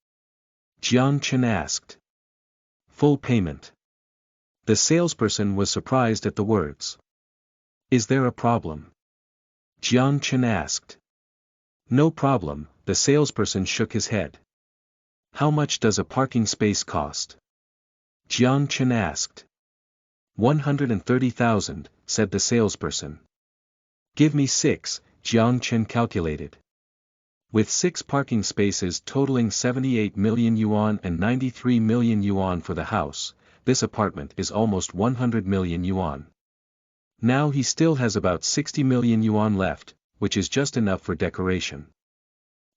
[SPEAKER 1] Jiang Chen asked. Full payment. The salesperson was surprised at the words. Is there a problem? Jiang Chen asked. No problem, the salesperson shook his head. How much does a parking space cost? Jiang Chen asked. 130,000, said the salesperson. Give me 6, Jiang Chen calculated. With 6 parking spaces totaling 78 million yuan and 93 million yuan for the house, this apartment is almost 100 million yuan. Now he still has about 60 million yuan left, which is just enough for decoration.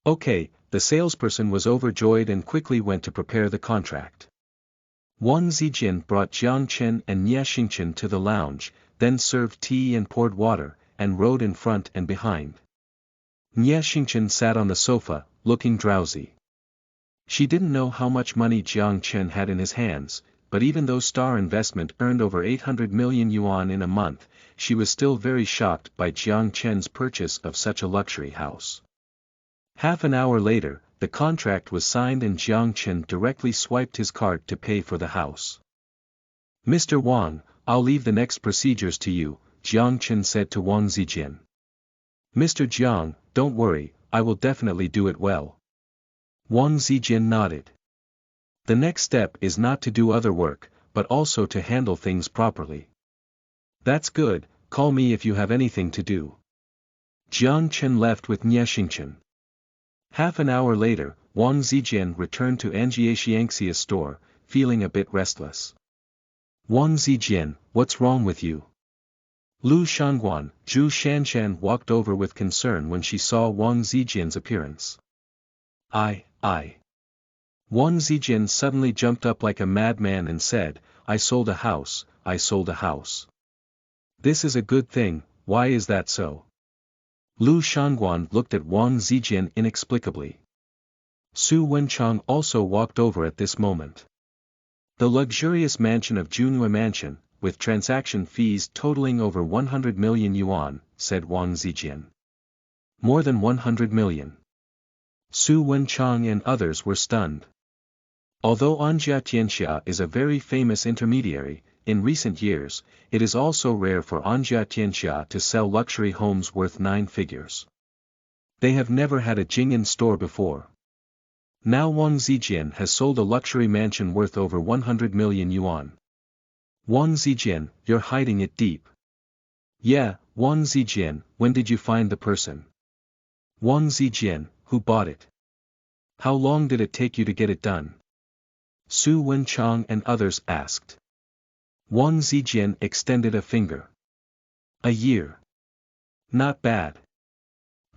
[SPEAKER 1] Okay, the salesperson was overjoyed and quickly went to prepare the contract. Wang Zijian brought Jiang Chen and Nie Xingchen to the lounge, then served tea and poured water, and rode in front and behind. Nie Xingchen sat on the sofa, looking drowsy. She didn't know how much money Jiang Chen had in his hands, but even though Star Investment earned over 800 million yuan in a month, she was still very shocked by Jiang Chen's purchase of such a luxury house. Half an hour later, the contract was signed and Jiang Chen directly swiped his card to pay for the house. Mr. Wang, I'll leave the next procedures to you, Jiang Chen said to Wang Zijian. Mr. Jiang, don't worry, I will definitely do it well. Wang Zijian nodded. The next step is not to do other work, but also to handle things properly. That's good, call me if you have anything to do. Jiang Chen left with Nie Xingchen. Half an hour later, Wang Zijian returned to Anjia Qianqian store, feeling a bit restless. Wang Zijian, what's wrong with you? Lu Shangguan, Zhu Shanshan walked over with concern when she saw Wang Zijian's appearance. Wang Zijian suddenly jumped up like a madman and said, I sold a house, I sold a house. This is a good thing, why is that so? Lu Shangguan looked at Wang Zijian inexplicably. Su Wenchang also walked over at this moment. The luxurious mansion of Junyue Mansion, with transaction fees totaling over 100 million yuan, said Wang Zijian. More than 100 million. Su Wenchang and others were stunned. Although Anjia Tianxia is a very famous intermediary, in recent years, it is also rare for Anjia to sell luxury homes worth 9 figures. They have never had a Jing in store before. Now Wang Zijian has sold a luxury mansion worth over 100 million yuan. Wang Zijian, you're hiding it deep. Yeah, Wang Zijian, when did you find the person? Wang Zijian, who bought it? How long did it take you to get it done? Su Wenchang and others asked. Wang Zijian extended a finger. A year. Not bad.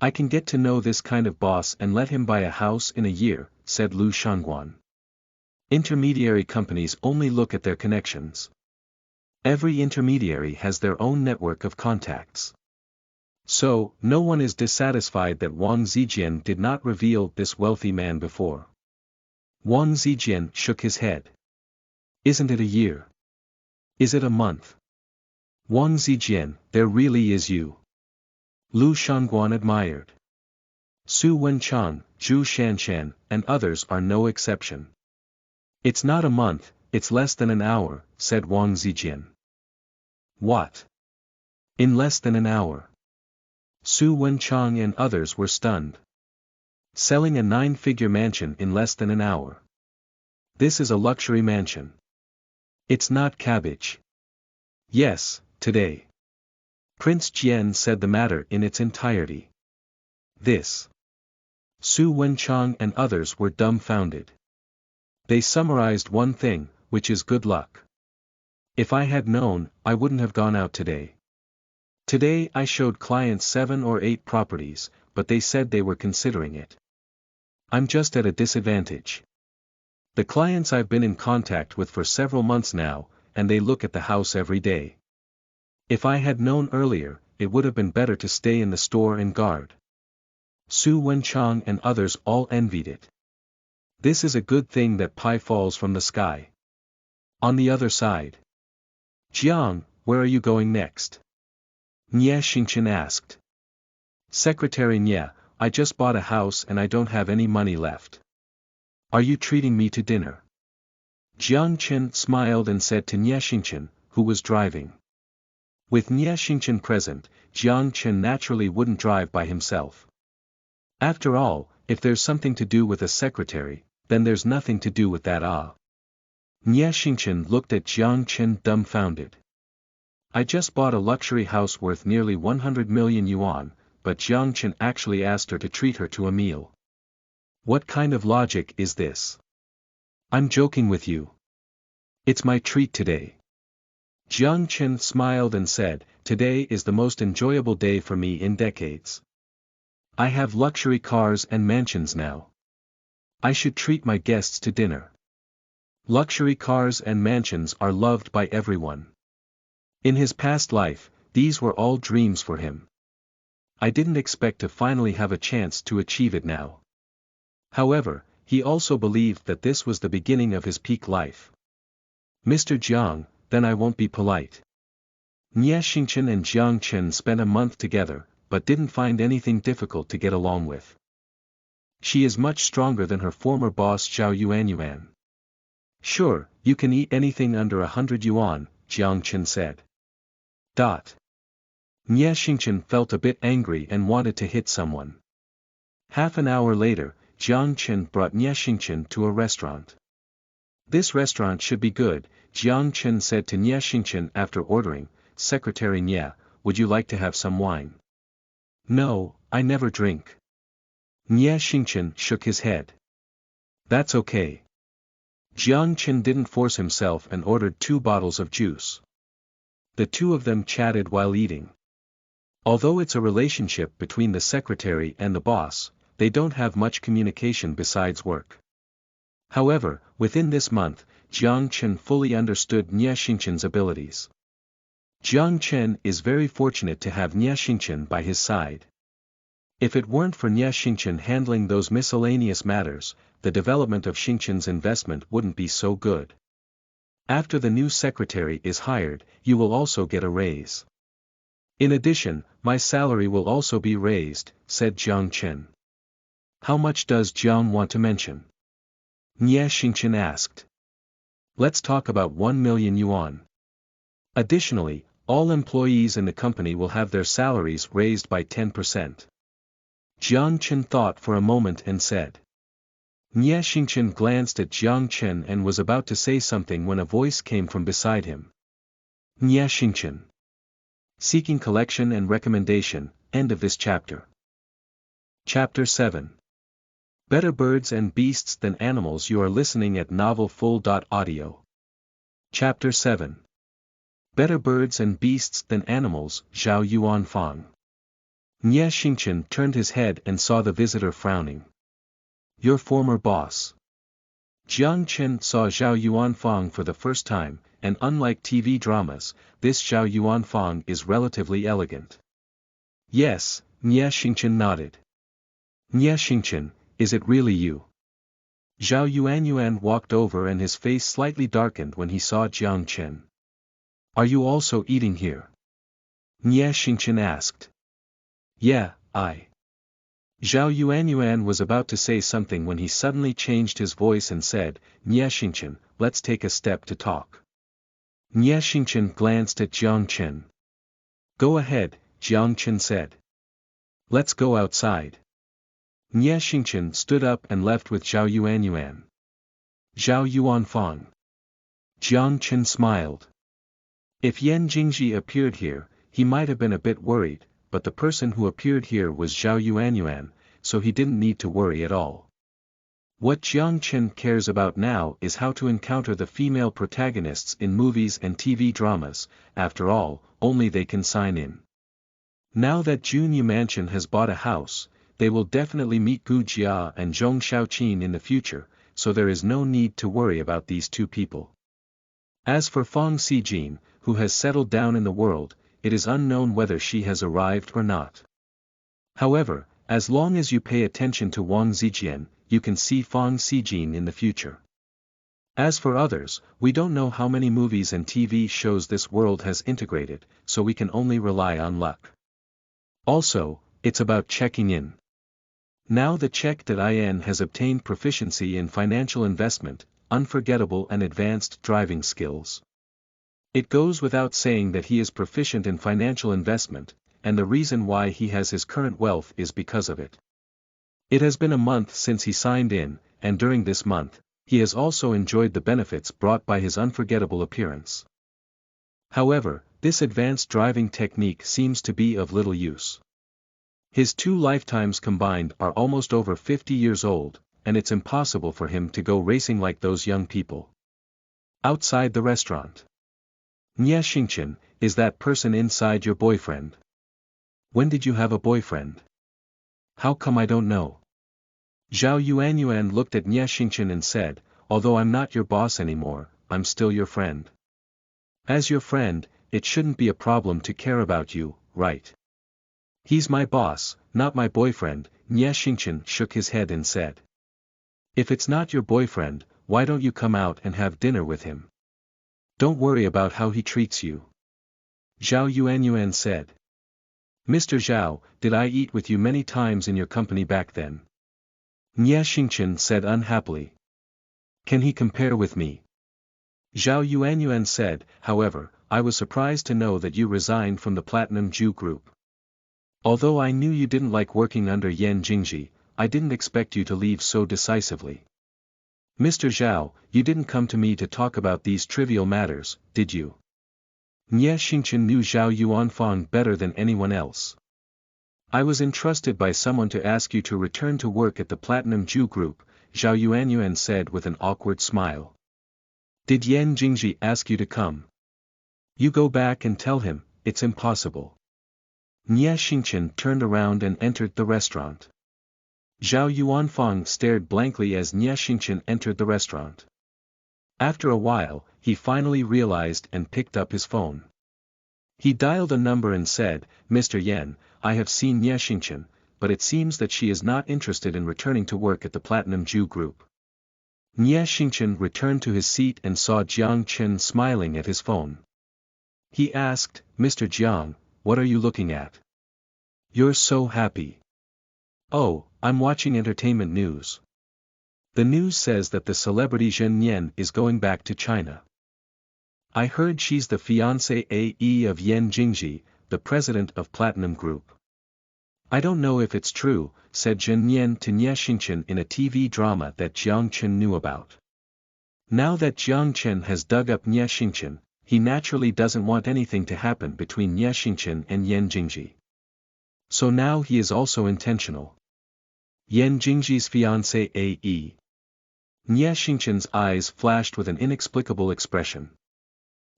[SPEAKER 1] I can get to know this kind of boss and let him buy a house in a year, said Lu Shangguan. Intermediary companies only look at their connections. Every intermediary has their own network of contacts. So, no one is dissatisfied that Wang Zijian did not reveal this wealthy man before. Wang Zijian shook his head. Isn't it a year? Is it a month? Wang Zijian, there really is you. Lu Shangguan admired. Su Wenchang, Zhu Shanshan, and others are no exception. It's not a month, it's less than an hour, said Wang Zijian. What? In less than an hour? Su Wenchang and others were stunned. Selling a 9-figure mansion in less than an hour. This is a luxury mansion. It's not cabbage. Yes, today. Prince Jian said the matter in its entirety. This. Su Wenchang and others were dumbfounded. They summarized one thing, which is good luck. If I had known, I wouldn't have gone out today. Today I showed clients 7 or 8 properties, but they said they were considering it. I'm just at a disadvantage. The clients I've been in contact with for several months now, and they look at the house every day. If I had known earlier, it would have been better to stay in the store and guard. Su Wenchang and others all envied it. This is a good thing that pie falls from the sky. On the other side. Jiang, where are you going next? Nie Xingchen asked. Secretary Nie, I just bought a house and I don't have any money left. Are you treating me to dinner? Jiang Chen smiled and said to Nie Xingchen, who was driving. With Nie Xingchen present, Jiang Chen naturally wouldn't drive by himself. After all, if there's something to do with a secretary, then there's nothing to do with that Nie Xingchen looked at Jiang Chen dumbfounded. I just bought a luxury house worth nearly 100 million yuan, but Jiang Chen actually asked her to treat her to a meal. What kind of logic is this? I'm joking with you. It's my treat today. Jiang Chen smiled and said, today is the most enjoyable day for me in decades. I have luxury cars and mansions now. I should treat my guests to dinner. Luxury cars and mansions are loved by everyone. In his past life, these were all dreams for him. I didn't expect to finally have a chance to achieve it now. However, he also believed that this was the beginning of his peak life. Mr. Jiang, then I won't be polite. Nie Xingchen and Jiang Chen spent a month together, but didn't find anything difficult to get along with. She is much stronger than her former boss Zhao Yuanyuan. Sure, you can eat anything under 100 yuan, Jiang Chen said. Nie Xingchen felt a bit angry and wanted to hit someone. Half an hour later, Jiang Chen brought Nie Xingchen to a restaurant. This restaurant should be good, Jiang Chen said to Nie Xingchen after ordering. Secretary Nie, would you like to have some wine? No, I never drink. Nie Xingchen shook his head. That's okay. Jiang Chen didn't force himself and ordered 2 bottles of juice. The two of them chatted while eating. Although it's a relationship between the secretary and the boss, they don't have much communication besides work. However, within this month, Jiang Chen fully understood Nie Xingchen's abilities. Jiang Chen is very fortunate to have Nie Xingchen by his side. If it weren't for Nie Xingchen handling those miscellaneous matters, the development of Xingchen's investment wouldn't be so good. After the new secretary is hired, you will also get a raise. In addition, my salary will also be raised, said Jiang Chen. How much does Jiang want to mention? Nie Xingchen asked. Let's talk about 1 million yuan. Additionally, all employees in the company will have their salaries raised by 10%. Chen thought for a moment and said. Nie Xingchen glanced at Chen and was about to say something when a voice came from beside him. Nie Xingchen. Seeking collection and recommendation, end of this chapter. Chapter 7. Better Birds and Beasts Than Animals. You are listening at novelfull.audio. Chapter 7. Better Birds and Beasts Than Animals, Zhao Yuanfang. Nie Xingchen turned his head and saw the visitor frowning. Your former boss. Chen saw Zhao Yuanfang for the first time, and unlike TV dramas, this Zhao Yuanfang is relatively elegant. Yes, Nie Xingchen nodded. Nie Xingchen, is it really you? Zhao Yuanyuan walked over and his face slightly darkened when he saw Chen. Are you also eating here? Nie Xingchen asked. Yeah, I. Zhao Yuanyuan was about to say something when he suddenly changed his voice and said, Nie Xingchen, let's take a step to talk. Nie Xingchen glanced at Chen. Go ahead, Chen said. Let's go outside. Nie Xingchen stood up and left with Zhao Yuanyuan. Zhao Yuanfang. Chen smiled. If Yan Jingji appeared here, he might have been a bit worried, but the person who appeared here was Zhao Yuanyuan, so he didn't need to worry at all. What Chen cares about now is how to encounter the female protagonists in movies and TV dramas. After all, only they can sign in. Now that Junyue Mansion has bought a house, they will definitely meet Gu Jia and Zhong Xiaoqin in the future, so there is no need to worry about these two people. As for Fang Xijin, who has settled down in the world, it is unknown whether she has arrived or not. However, as long as you pay attention to Wang Zijian, you can see Fang Xijin in the future. As for others, we don't know how many movies and TV shows this world has integrated, so we can only rely on luck. Also, it's about checking in. Now the Check.in has obtained proficiency in financial investment, unforgettable and advanced driving skills. It goes without saying that he is proficient in financial investment, and the reason why he has his current wealth is because of it. It has been a month since he signed in, and during this month, he has also enjoyed the benefits brought by his unforgettable appearance. However, this advanced driving technique seems to be of little use. His 2 lifetimes combined are almost over 50 years old, and it's impossible for him to go racing like those young people. Outside the restaurant. Nie Xingchen, is that person inside your boyfriend? When did you have a boyfriend? How come I don't know? Zhao Yuanyuan looked at Nie Xingchen and said, although I'm not your boss anymore, I'm still your friend. As your friend, it shouldn't be a problem to care about you, right? He's my boss, not my boyfriend, Nie Xingchen shook his head and said. If it's not your boyfriend, why don't you come out and have dinner with him? Don't worry about how he treats you. Zhao Yuanyuan said. Mr. Zhao, did I eat with you many times in your company back then? Nie Xingchen said unhappily. Can he compare with me? Zhao Yuanyuan said, however, I was surprised to know that you resigned from the Platinum Jew group. Although I knew you didn't like working under Yan Jingji, I didn't expect you to leave so decisively. Mr. Zhao, you didn't come to me to talk about these trivial matters, did you? Nie Xingchen knew Zhao Yuanfang better than anyone else. I was entrusted by someone to ask you to return to work at the Platinum Jew group, Zhao Yuanyuan said with an awkward smile. Did Yan Jingji ask you to come? You go back and tell him, it's impossible. Nie Xingchen turned around and entered the restaurant. Zhao Yuanfang stared blankly as Nie Xingchen entered the restaurant. After a while, he finally realized and picked up his phone. He dialed a number and said, Mr. Yan, I have seen Nie Xingchen, but it seems that she is not interested in returning to work at the Platinum Jew group. Nie Xingchen returned to his seat and saw Jiang smiling at his phone. He asked, Mr. Jiang, what are you looking at? You're so happy. Oh, I'm watching entertainment news. The news says that the celebrity Zhen Yan is going back to China. I heard she's the fiancée AE of Nie Xingchen, the president of Platinum Group. I don't know if it's true, said Junyue to Nie Xingchen in a TV drama that Jiang Chen knew about. Now that Jiang Chen has dug up Nie Xingchen, he naturally doesn't want anything to happen between Nie Xingchen and Nie Xingchen. So now he is also intentional. Nie Xingchen's fiancé AE. Nie Xingchen's eyes flashed with an inexplicable expression.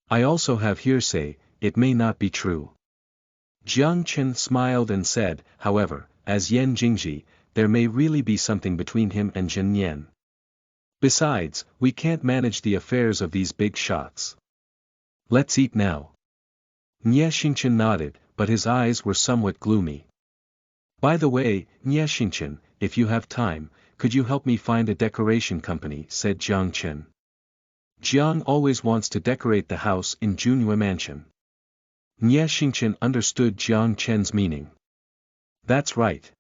[SPEAKER 1] I also have hearsay, it may not be true. Jiang Chen smiled and said, however, as Nie Xingchen, there may really be something between him and Junyue. Besides, we can't manage the affairs of these big shots. Let's eat now. Nie Xingchen nodded, but his eyes were somewhat gloomy. By the way, Nie Xingchen, if you have time, could you help me find a decoration company, said Jiang Chen. Jiang always wants to decorate the house in Junyue Mansion. Nie Xingchen understood Jiang Chen's meaning. That's right.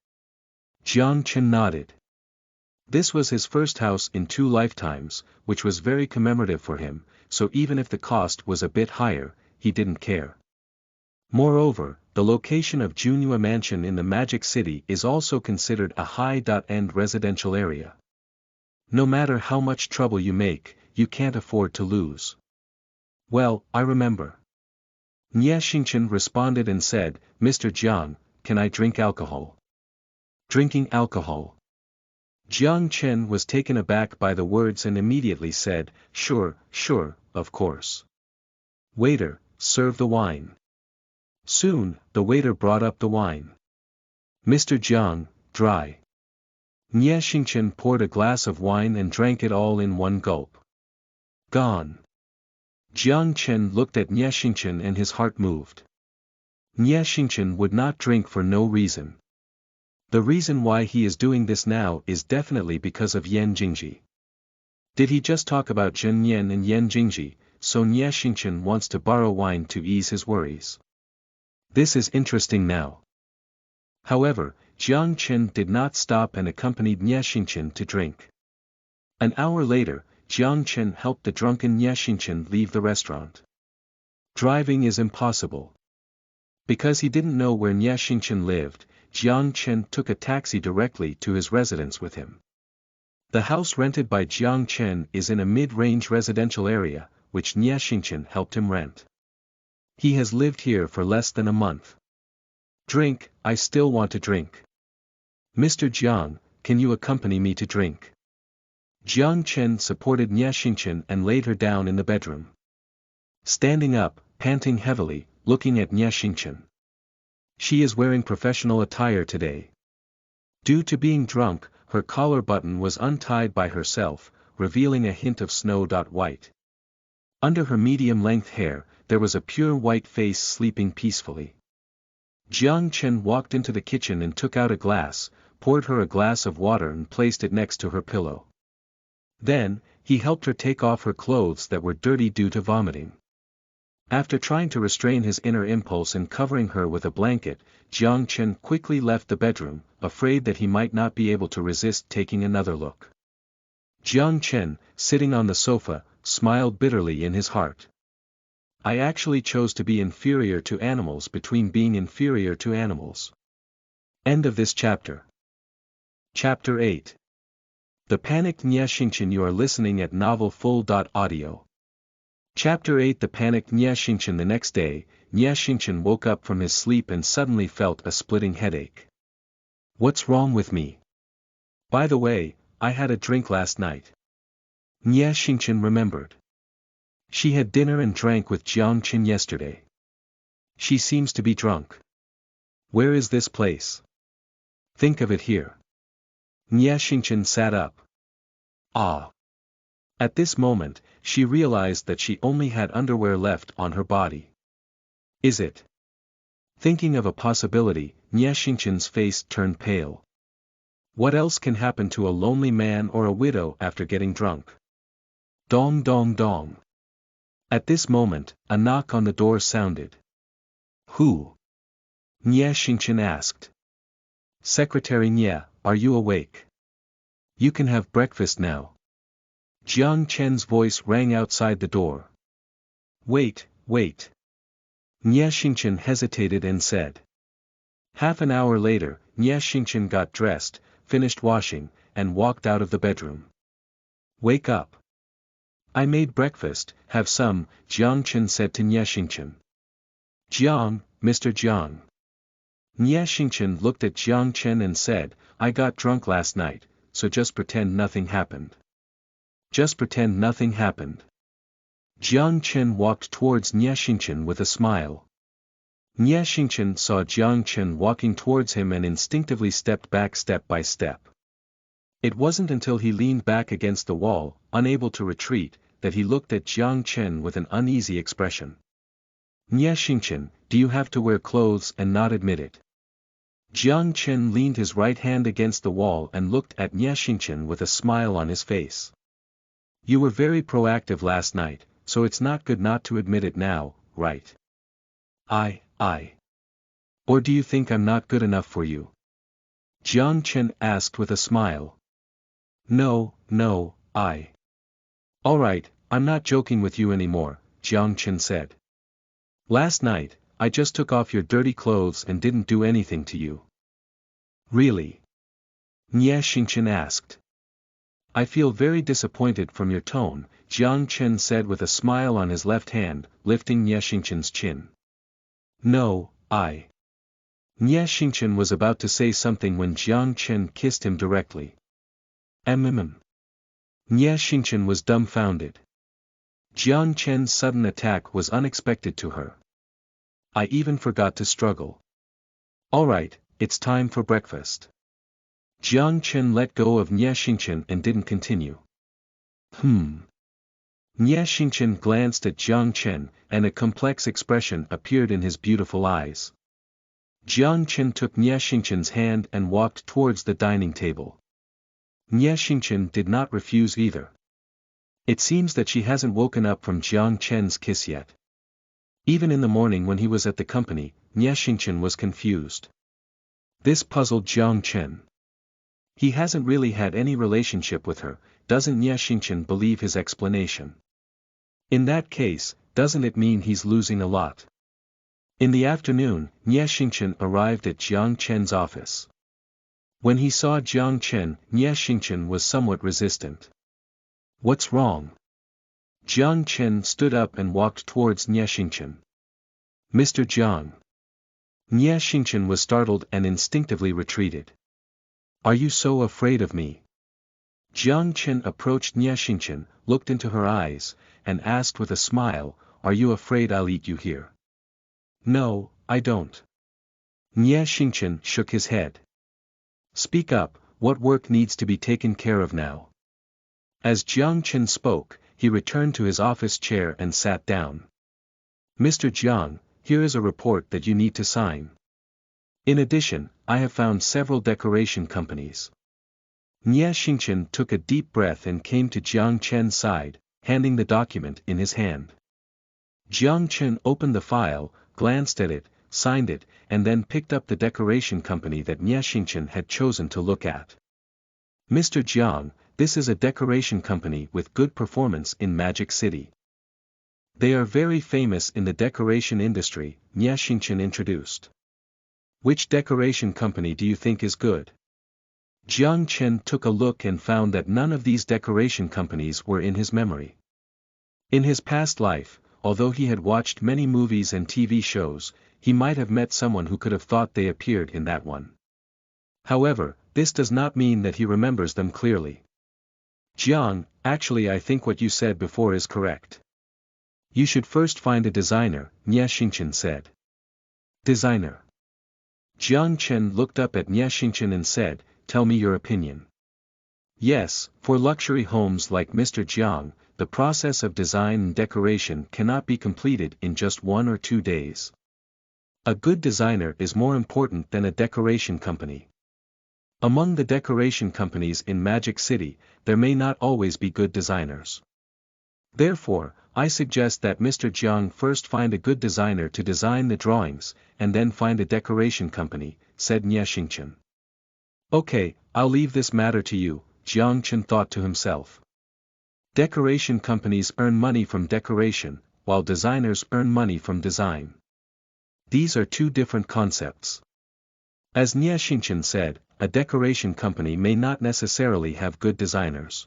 [SPEAKER 1] Jiang Chen nodded. This was his first house in 2 lifetimes, which was very commemorative for him, so even if the cost was a bit higher, he didn't care. Moreover, the location of Junyue Mansion in the Magic City is also considered a high-end residential area. No matter how much trouble you make, you can't afford to lose. Well, I remember. Nie Xingchen responded and said, Mr. Jiang, can I drink alcohol? Drinking alcohol. Jiang Chen was taken aback by the words and immediately said, sure, of course. Waiter, serve the wine. Soon, the waiter brought up the wine. Mr. Jiang, dry. Nie Xingchen poured a glass of wine and drank it all in one gulp. Gone. Jiang Chen looked at Nie Xingchen and his heart moved. Nie Xingchen would not drink for no reason. The reason why he is doing this now is definitely because of Nie Xingchen. Did he just talk about Junyue and Nie Xingchen, so Nie Xingchen wants to borrow wine to ease his worries? This is interesting now. However, Jiang Chen did not stop and accompanied Nie Xingchen to drink. An hour later, Jiang Chen helped the drunken Nie Xingchen leave the restaurant. Driving is impossible. Because he didn't know where Nie Xingchen lived, Jiang Chen took a taxi directly to his residence with him. The house rented by Jiang Chen is in a mid-range residential area, which Nie Xingchen helped him rent. He has lived here for less than a month. Drink, I still want to drink. Mr. Jiang, can you accompany me to drink? Jiang Chen supported Nie Xingchen and laid her down in the bedroom. Standing up, panting heavily, looking at Nie Xingchen. She is wearing professional attire today. Due to being drunk, her collar button was untied by herself, revealing a hint of snow-white. Under her medium-length hair, there was a pure white face sleeping peacefully. Jiang Chen walked into the kitchen and took out a glass, poured her a glass of water and placed it next to her pillow. Then, he helped her take off her clothes that were dirty due to vomiting. After trying to restrain his inner impulse and covering her with a blanket, Jiang Chen quickly left the bedroom, afraid that he might not be able to resist taking another look. Jiang Chen, sitting on the sofa, smiled bitterly in his heart. I actually chose to be inferior to animals between being inferior to animals. End of this chapter. Chapter 8. The Panicked Nie Xingchen. You are listening at novelfull.audio. Chapter 8. The Panicked Nie Xingchen. The next day, Nie Xingchen woke up from his sleep and suddenly felt a splitting headache. What's wrong with me? By the way, I had a drink last night. Nie Xingchen remembered. She had dinner and drank with Jiang Chen yesterday. She seems to be drunk. Where is this place? Think of it here. Nie Xingchen sat up. Ah. At this moment, she realized that she only had underwear left on her body. Is it? Thinking of a possibility, Nie Xingchen's face turned pale. What else can happen to a lonely man or a widow after getting drunk? Dong dong dong. At this moment, a knock on the door sounded. Who? Nie Xingchen asked. Secretary Nie, are you awake? You can have breakfast now. Jiang Chen's voice rang outside the door. Wait, wait. Nie Xingchen hesitated and said. Half an hour later, Nie Xingchen got dressed, finished washing, and walked out of the bedroom. Wake up. I made breakfast, have some, Jiang said to Nie Xingchen. Jiang, Mr. Jiang. Nie Xingchen looked at Jiang and said, I got drunk last night, so just pretend nothing happened. Just pretend nothing happened. Jiang walked towards Nie Xingchen with a smile. Nie Xingchen saw Jiang walking towards him and instinctively stepped back step by step. It wasn't until he leaned back against the wall, unable to retreat, that he looked at Jiang with an uneasy expression. Nie Xingchen, do you have to wear clothes and not admit it? Jiang leaned his right hand against the wall and looked at Nie Xingchen with a smile on his face. You were very proactive last night, so it's not good not to admit it now, right? I. Or do you think I'm not good enough for you? Jiang asked with a smile. No, I. Alright, I'm not joking with you anymore, Jiang said. Last night, I just took off your dirty clothes and didn't do anything to you. Really? Nie Xingchen asked. I feel very disappointed from your tone, Jiang said with a smile on his left hand, lifting Nie Xingchen's chin. No, I. Nie Xingchen was about to say something when Jiang kissed him directly. Nie Xingchen was dumbfounded. Jiang sudden attack was unexpected to her. I even forgot to struggle. Alright, it's time for breakfast. Jiang let go of Nie Xingchen and didn't continue. Nie Xingchen glanced at Jiang and a complex expression appeared in his beautiful eyes. Jiang took Nie Xingchen's hand and walked towards the dining table. Nie Xingchen did not refuse either. It seems that she hasn't woken up from Jiang kiss yet. Even in the morning when he was at the company, Nie Xingchen was confused. This puzzled Jiang. He hasn't really had any relationship with her, doesn't Nie Xingchen believe his explanation? In that case, doesn't it mean he's losing a lot? In the afternoon, Nie Xingchen arrived at Jiang office. When he saw Jiang Nie Xingchen was somewhat resistant. What's wrong? Jiang stood up and walked towards Nie Xingchen. Mr. Jiang. Nie Xingchen was startled and instinctively retreated. Are you so afraid of me? Jiang approached Nie Xingchen, looked into her eyes, and asked with a smile, Are you afraid I'll eat you here? No, I don't. Nie Xingchen shook his head. Speak up, what work needs to be taken care of now? As Jiang spoke, he returned to his office chair and sat down. Mr. Jiang, here is a report that you need to sign. In addition, I have found several decoration companies. Nie Xingchen took a deep breath and came to Jiang side, handing the document in his hand. Jiang opened the file, glanced at it, signed it, and then picked up the decoration company that Nie Xingchen had chosen to look at. Mr. Jiang, this is a decoration company with good performance in Magic City. They are very famous in the decoration industry, Nie Xingchen introduced. Which decoration company do you think is good? Jiang took a look and found that none of these decoration companies were in his memory. In his past life, although he had watched many movies and TV shows, he might have met someone who could have thought they appeared in that one. However, this does not mean that he remembers them clearly. Jiang, actually I think what you said before is correct. You should first find a designer, Nie Xingchen said. Designer. Jiang looked up at Nie Xingchen and said, Tell me your opinion. Yes, for luxury homes like Mr. Jiang, the process of design and decoration cannot be completed in just 1 or 2 days. A good designer is more important than a decoration company. Among the decoration companies in Magic City, there may not always be good designers. Therefore, I suggest that Mr. Jiang first find a good designer to design the drawings, and then find a decoration company, said Nie Xingchen. Okay, I'll leave this matter to you, Jiang thought to himself. Decoration companies earn money from decoration, while designers earn money from design. These are two different concepts. As Nie Xingchen said, a decoration company may not necessarily have good designers.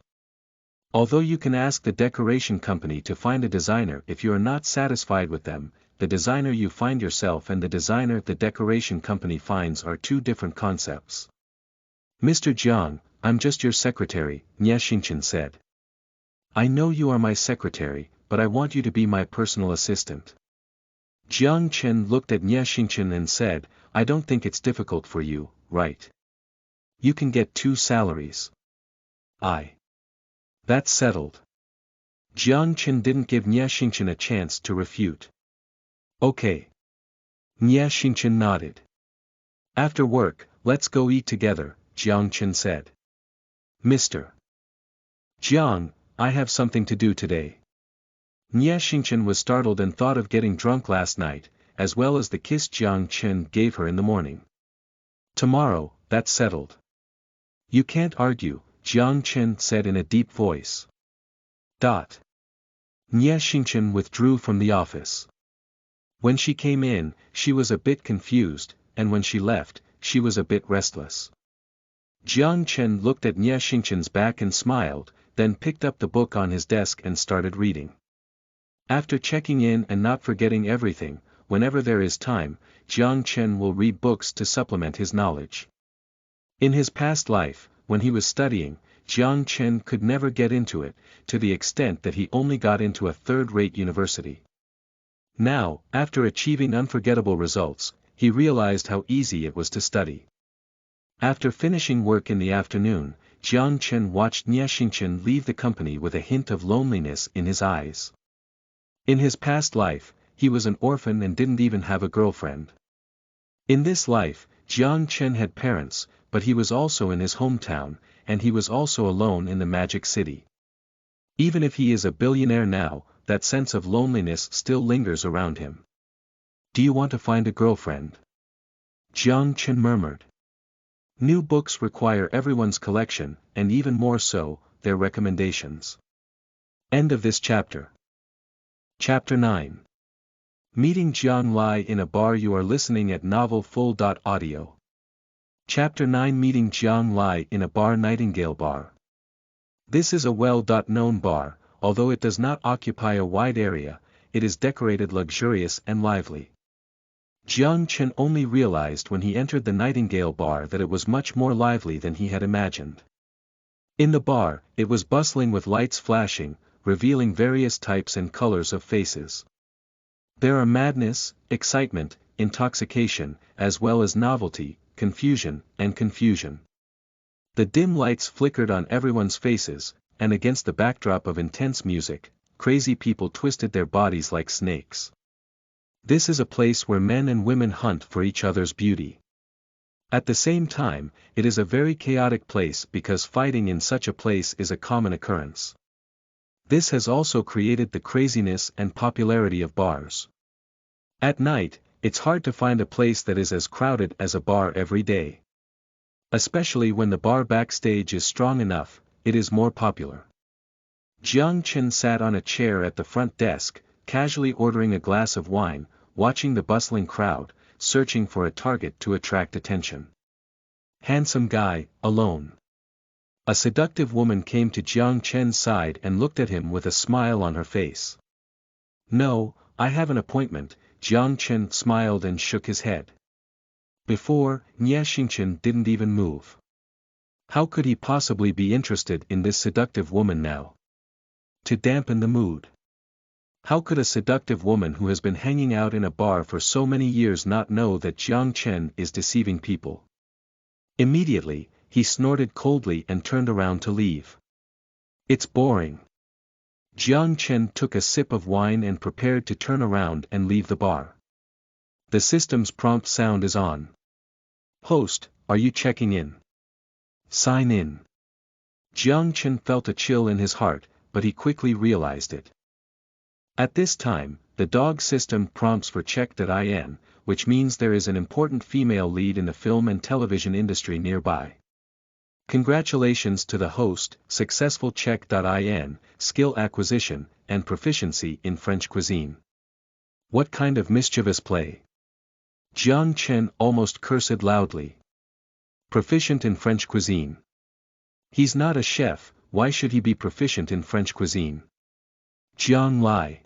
[SPEAKER 1] Although you can ask the decoration company to find a designer if you are not satisfied with them, the designer you find yourself and the designer the decoration company finds are two different concepts. Mr. Jiang, I'm just your secretary, Nie Xingchen said. I know you are my secretary, but I want you to be my personal assistant. Chen looked at Nie Xingchen and said, I don't think it's difficult for you, right? You can get 2 salaries. That's settled. Chen didn't give Nie Xingchen a chance to refute. Okay. Nie Xingchen nodded. After work, let's go eat together, Chen said. Mr. Jiang, I have something to do today. Nie Xingchen was startled and thought of getting drunk last night, as well as the kiss Chen gave her in the morning. Tomorrow, that's settled. You can't argue, Chen said in a deep voice. Nie Xingchen withdrew from the office. When she came in, she was a bit confused, and when she left, she was a bit restless. Chen looked at Nie Xingchen's back and smiled, then picked up the book on his desk and started reading. After checking in and not forgetting everything, whenever there is time, Chen will read books to supplement his knowledge. In his past life, when he was studying, Chen could never get into it, to the extent that he only got into a third-rate university. Now, after achieving unforgettable results, he realized how easy it was to study. After finishing work in the afternoon, Chen watched Nie Xingchen leave the company with a hint of loneliness in his eyes. In his past life, he was an orphan and didn't even have a girlfriend. In this life, Chen had parents, but he was also in his hometown, and he was also alone in the magic city. Even if he is a billionaire now, that sense of loneliness still lingers around him. Do you want to find a girlfriend? Chen murmured. New books require everyone's collection, and even more so, their recommendations. End of this chapter. Chapter 9. Meeting Jiang Lai in a bar. You are listening at Novel Full. Audio. Chapter 9. Meeting Jiang Lai in a bar. Nightingale Bar. This is a well-known bar, although it does not occupy a wide area, it is decorated luxurious and lively. Chen only realized when he entered the Nightingale Bar that it was much more lively than he had imagined. In the bar, it was bustling with lights flashing, revealing various types and colors of faces. There are madness, excitement, intoxication, as well as novelty, confusion, and confusion. The dim lights flickered on everyone's faces, and against the backdrop of intense music, crazy people twisted their bodies like snakes. This is a place where men and women hunt for each other's beauty. At the same time, it is a very chaotic place because fighting in such a place is a common occurrence. This has also created the craziness and popularity of bars. At night, it's hard to find a place that is as crowded as a bar every day. Especially when the bar backstage is strong enough, it is more popular. Chen sat on a chair at the front desk, casually ordering a glass of wine, watching the bustling crowd, searching for a target to attract attention. Handsome guy, alone. A seductive woman came to Chen's side and looked at him with a smile on her face. No, I have an appointment, Chen smiled and shook his head. Before, Nie Xingchen didn't even move. How could he possibly be interested in this seductive woman now? To dampen the mood. How could a seductive woman who has been hanging out in a bar for so many years not know that Chen is deceiving people? Immediately, he snorted coldly and turned around to leave. It's boring. Chen took a sip of wine and prepared to turn around and leave the bar. The system's prompt sound is on. Host, are you checking in? Sign in. Chen felt a chill in his heart, but he quickly realized it. At this time, the dog system prompts for check.in, which means there is an important female lead in the film and television industry nearby. Congratulations to the host, successful check.in, skill acquisition, and proficiency in French cuisine. What kind of mischievous play? Chen almost cursed loudly. Proficient in French cuisine. He's not a chef, why should he be proficient in French cuisine? Jiang.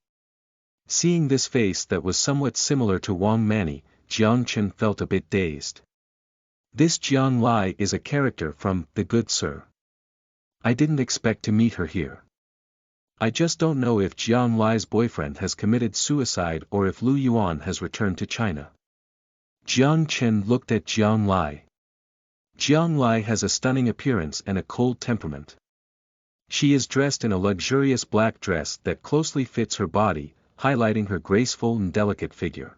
[SPEAKER 1] Seeing this face that was somewhat similar to Wang Manni, Chen felt a bit dazed. This Jiang is a character from The Good Sir. I didn't expect to meet her here. I just don't know if Jiang's boyfriend has committed suicide or if Lu Yuan has returned to China. Chen looked at Jiang. Jiang has a stunning appearance and a cold temperament. She is dressed in a luxurious black dress that closely fits her body, highlighting her graceful and delicate figure.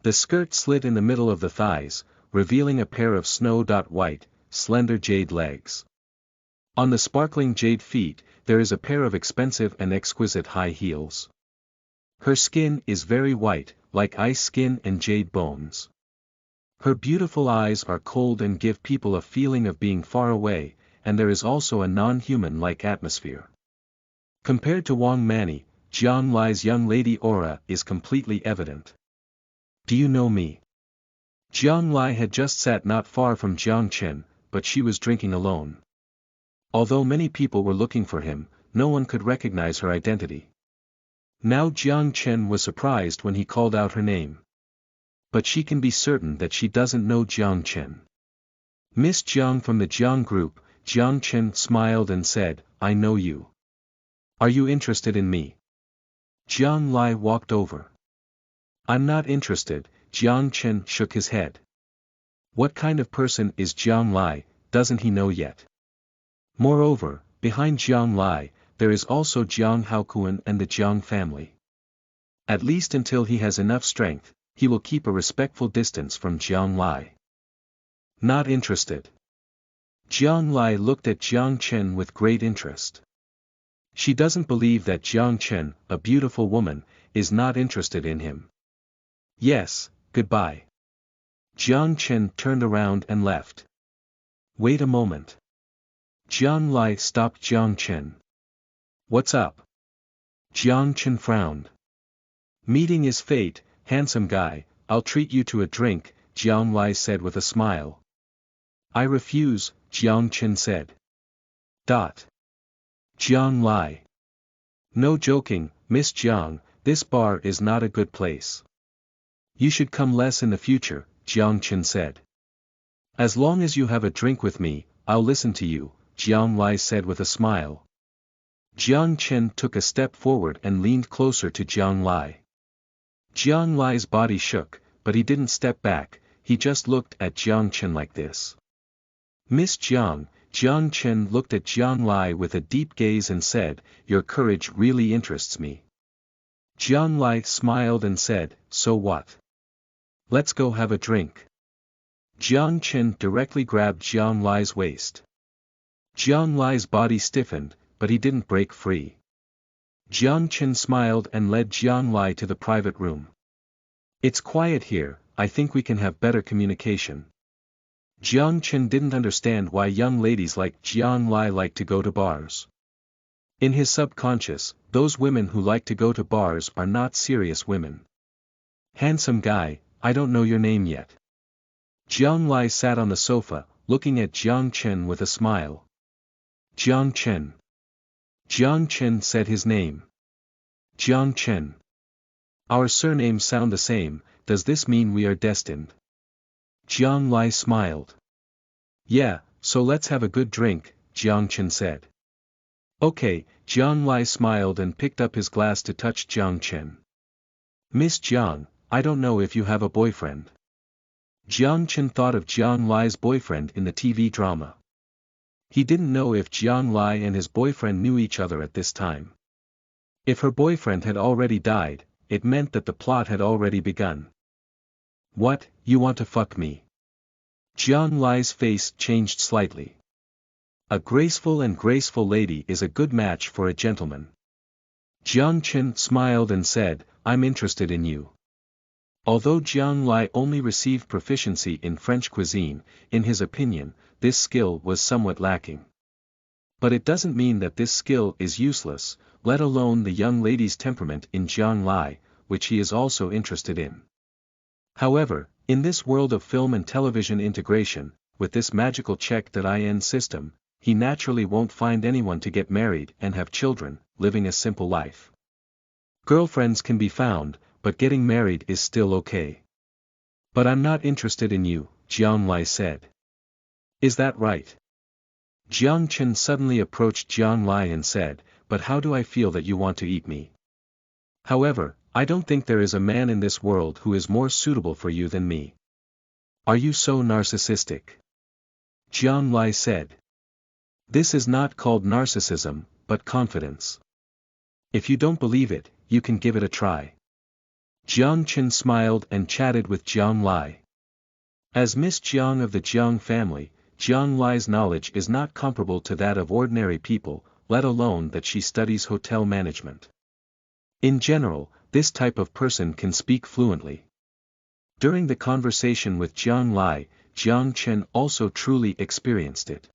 [SPEAKER 1] The skirt slit in the middle of the thighs, revealing a pair of snow-white, slender jade legs. On the sparkling jade feet, there is a pair of expensive and exquisite high heels. Her skin is very white, like ice skin and jade bones. Her beautiful eyes are cold and give people a feeling of being far away, and there is also a non-human-like atmosphere. Compared to Wang Manni, Jiang's young lady aura is completely evident. Do you know me? Jiang had just sat not far from Chen, but she was drinking alone. Although many people were looking for him, no one could recognize her identity. Now Chen was surprised when he called out her name. But she can be certain that she doesn't know Chen. Miss Jiang from the Jiang group, Chen smiled and said, I know you. Are you interested in me? Jiang walked over. I'm not interested, Chen shook his head. What kind of person is Jiang? Doesn't he know yet? Moreover, behind Jiang there is also Jiang Haokuan and the Jiang family. At least until he has enough strength, he will keep a respectful distance from Jiang. Not interested. Jiang looked at Chen with great interest. She doesn't believe that Chen, a beautiful woman, is not interested in him. Yes, goodbye. Chen turned around and left. Wait a moment. Jiang stopped Chen. What's up? Chen frowned. Meeting is fate, handsome guy, I'll treat you to a drink, Jiang said with a smile. I refuse, Chen said. Jiang. No joking, Miss Jiang, this bar is not a good place. You should come less in the future, Chen said. As long as you have a drink with me, I'll listen to you, Jiang said with a smile. Chen took a step forward and leaned closer to Jiang. Jiang's body shook, but he didn't step back, he just looked at Chen like this. Miss Jiang, Chen looked at Jiang with a deep gaze and said, your courage really interests me. Jiang smiled and said, so what? Let's go have a drink. Chen directly grabbed Jiang's waist. Jiang's body stiffened, but he didn't break free. Chen smiled and led Jiang to the private room. It's quiet here, I think we can have better communication. Chen didn't understand why young ladies like Jiang like to go to bars. In his subconscious, those women who like to go to bars are not serious women. Handsome guy, I don't know your name yet. Jiang sat on the sofa, looking at Chen with a smile. Chen. Chen said his name. Chen. Our surnames sound the same, does this mean we are destined? Jiang smiled. Yeah, so let's have a good drink, Chen said. Okay, Jiang smiled and picked up his glass to touch Chen. Miss Jiang, I don't know if you have a boyfriend. Chen thought of Jiang's boyfriend in the TV drama. He didn't know if Jiang and his boyfriend knew each other at this time. If her boyfriend had already died, it meant that the plot had already begun. What, you want to fuck me? Jiang's face changed slightly. A graceful lady is a good match for a gentleman. Chen smiled and said, I'm interested in you. Although Jiang only received proficiency in French cuisine, in his opinion, this skill was somewhat lacking. But it doesn't mean that this skill is useless, let alone the young lady's temperament in Jiang Lai, which he is also interested in. However, in this world of film and television integration, with this magical check.in system, he naturally won't find anyone to get married and have children, living a simple life. Girlfriends can be found, but getting married is still okay. But I'm not interested in you, Jiang Lai said. Is that right? Chen suddenly approached Jiang Lai and said, but how do I feel that you want to eat me? However, I don't think there is a man in this world who is more suitable for you than me. Are you so narcissistic? Jiang Lai said. This is not called narcissism, but confidence. If you don't believe it, you can give it a try. Chen smiled and chatted with Jiang Lai. As Miss Jiang of the Jiang family, Jiang Lai's knowledge is not comparable to that of ordinary people, let alone that she studies hotel management. In general, this type of person can speak fluently. During the conversation with Jiang Lai, Chen also truly experienced it.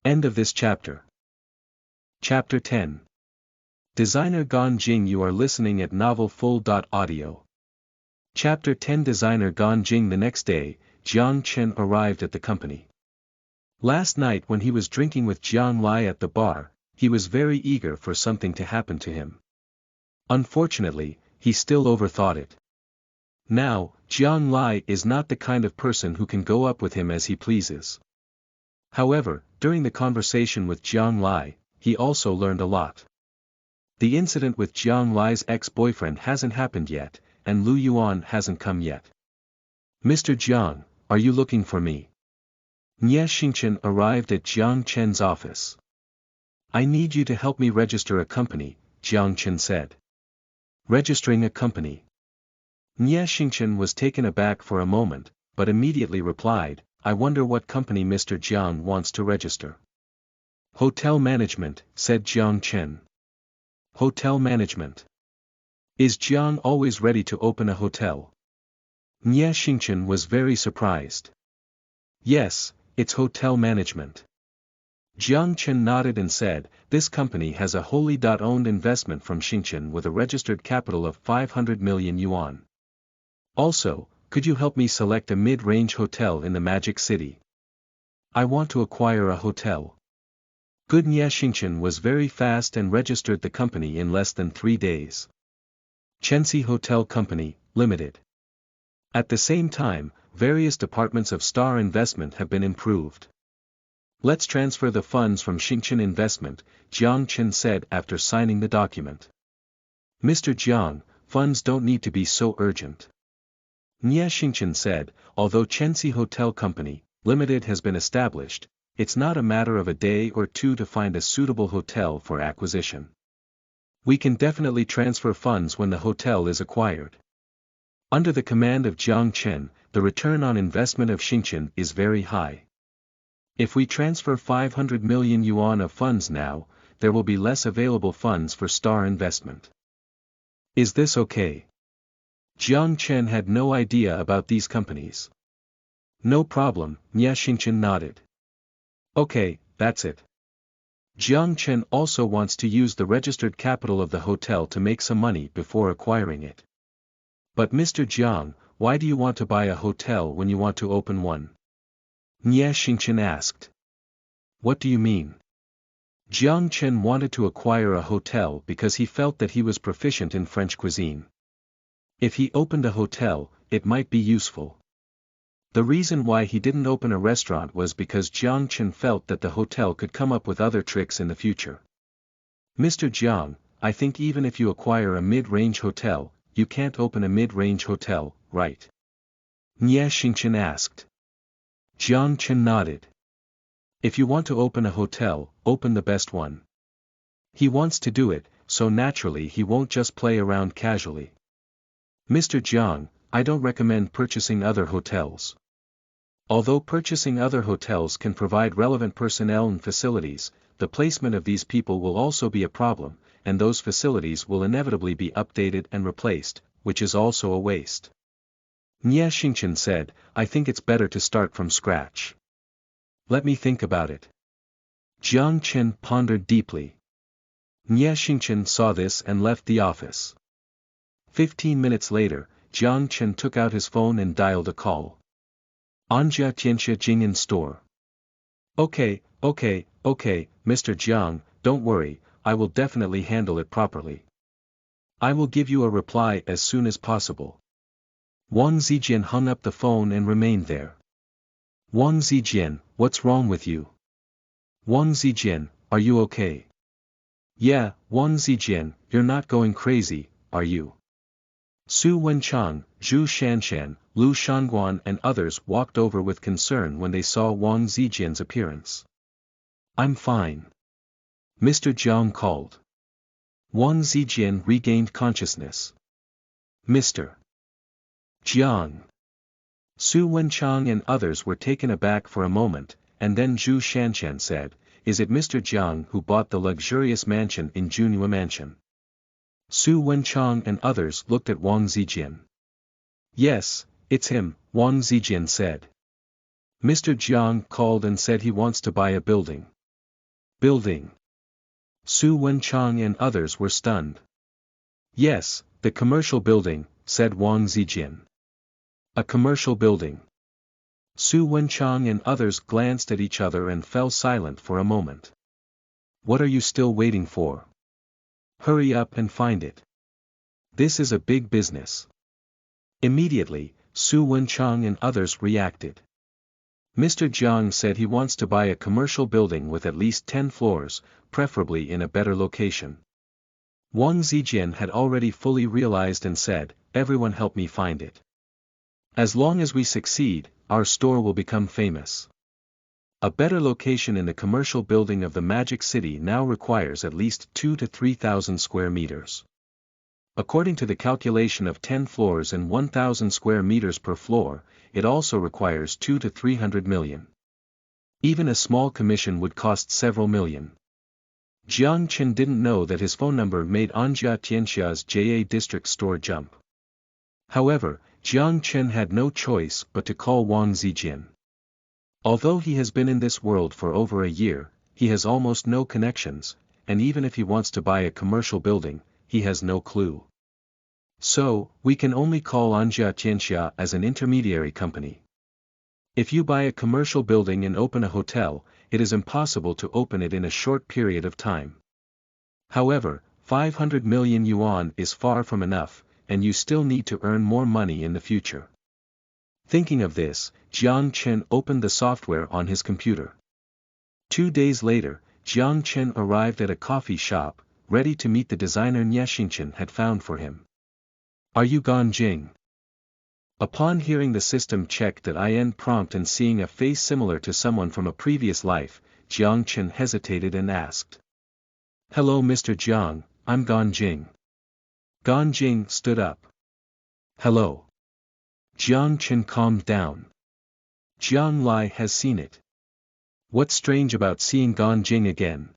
[SPEAKER 1] End of this chapter. Chapter 10. Designer Gone Jing. You are listening at novelfull.audio. Chapter 10. Designer Gone Jing. The next day, Chen arrived at the company. Last night when he was drinking with Jiang Lai at the bar, he was very eager for something to happen to him. Unfortunately, he still overthought it. Now, Jiang Lai is not the kind of person who can go up with him as he pleases. However, during the conversation with Jiang Lai, he also learned a lot. The incident with Jiang Lai's ex-boyfriend hasn't happened yet, and Lu Yuan hasn't come yet. Mr. Jiang, are you looking for me? Nie Xingchen arrived at Jiang Chen's office. I need you to help me register a company, Jiang Chen said. Registering a company. Nie Xingchen was taken aback for a moment, but immediately replied, I wonder what company Mr. Jiang wants to register. Hotel management, said Jiang Chen. Hotel management. Is Jiang always ready to open a hotel? Nie Xingchen was very surprised. Yes, it's hotel management. Jiang Chen nodded and said, this company has a wholly owned investment from Xingchen with a registered capital of 500 million yuan. Also, could you help me select a mid-range hotel in the Magic City? I want to acquire a hotel. Good. Nie Xingchen was very fast and registered the company in less than 3 days. Chenxi Hotel Company, Limited. At the same time, various departments of Star Investment have been improved. Let's transfer the funds from Xingchen Investment, Jiang Chen said after signing the document. Mr. Jiang, funds don't need to be so urgent. Nie Xingchen said, although Chenxi Hotel Company, Limited has been established, it's not a matter of a day or two to find a suitable hotel for acquisition. We can definitely transfer funds when the hotel is acquired. Under the command of Jiang Chen, the return on investment of Xingchen is very high. If we transfer 500 million yuan of funds now, there will be less available funds for Star Investment. Is this okay? Jiang Chen had no idea about these companies. No problem, Nie Xingchen nodded. Okay, that's it. Jiang Chen also wants to use the registered capital of the hotel to make some money before acquiring it. But Mr. Jiang, why do you want to buy a hotel when you want to open one? Nie Xingchen asked. What do you mean? Jiang Chen wanted to acquire a hotel because he felt that he was proficient in French cuisine. If he opened a hotel, it might be useful. The reason why he didn't open a restaurant was because Jiang Chen felt that the hotel could come up with other tricks in the future. Mr. Jiang, I think even if you acquire a mid-range hotel, you can't open a mid-range hotel, right? Nie Xingchen asked. Jiang Chen nodded. If you want to open a hotel, open the best one. He wants to do it, so naturally he won't just play around casually. Mr. Jiang, I don't recommend purchasing other hotels. Although purchasing other hotels can provide relevant personnel and facilities, the placement of these people will also be a problem, and those facilities will inevitably be updated and replaced, which is also a waste. Nie Xingchen said, I think it's better to start from scratch. Let me think about it. Jiang Chen pondered deeply. Nie Xingchen saw this and left the office. 15 minutes later, Jiang Chen took out his phone and dialed a call. Anjia Tianxia Jing in store. Okay, Mr. Jiang, don't worry, I will definitely handle it properly. I will give you a reply as soon as possible. Wang Zijian hung up the phone and remained there. Wang Zijian, what's wrong with you? Wang Zijian, are you okay? Yeah, Wang Zijian, you're not going crazy, are you? Su Wenchang, Zhu Shanshan, Lu Shangguan and others walked over with concern when they saw Wang Zijian's appearance. I'm fine. Mr. Jiang called. Wang Zijian regained consciousness. Mr. Jiang. Su Wenchang and others were taken aback for a moment, and then Zhu Shanshan said, Is it Mr. Jiang who bought the luxurious mansion in Junyue Mansion? Su Wenchang and others looked at Wang Zijian. Yes, it's him, Wang Zijian said. Mr. Jiang called and said he wants to buy a building. Building. Su Wenchang and others were stunned. Yes, the commercial building, said Wang Zijian. A commercial building. Su Wenchang and others glanced at each other and fell silent for a moment. What are you still waiting for? Hurry up and find it. This is a big business. Immediately, Su Wenchang and others reacted. Mr. Jiang said he wants to buy a commercial building with at least 10 floors, preferably in a better location. Wang Zijian had already fully realized and said, Everyone help me find it. As long as we succeed, our store will become famous. A better location in the commercial building of the Magic City now requires at least 2,000 to 3,000 square meters. According to the calculation of 10 floors and 1,000 square meters per floor, it also requires 200 to 300 million. Even a small commission would cost several million. Jiang Chen didn't know that his phone number made Anjia Tianxia's JA district store jump. However, Jiang Chen had no choice but to call Wang Zijian. Although he has been in this world for over a year, he has almost no connections, and even if he wants to buy a commercial building, he has no clue. So, we can only call Anjia Tianxia as an intermediary company. If you buy a commercial building and open a hotel, it is impossible to open it in a short period of time. However, 500 million yuan is far from enough, and you still need to earn more money in the future. Thinking of this, Jiang Chen opened the software on his computer. 2 days later, Jiang Chen arrived at a coffee shop, ready to meet the designer Nie Xingchen had found for him. Are you gone, Jing? Upon hearing the system check that IN prompt and seeing a face similar to someone from a previous life, Jiang Chen hesitated and asked. Hello Mr. Jiang, I'm Gone Jing. Gone Jing stood up. Hello. Jiang Chen calmed down. Jiang Lai has seen it. What's strange about seeing Gone Jing again?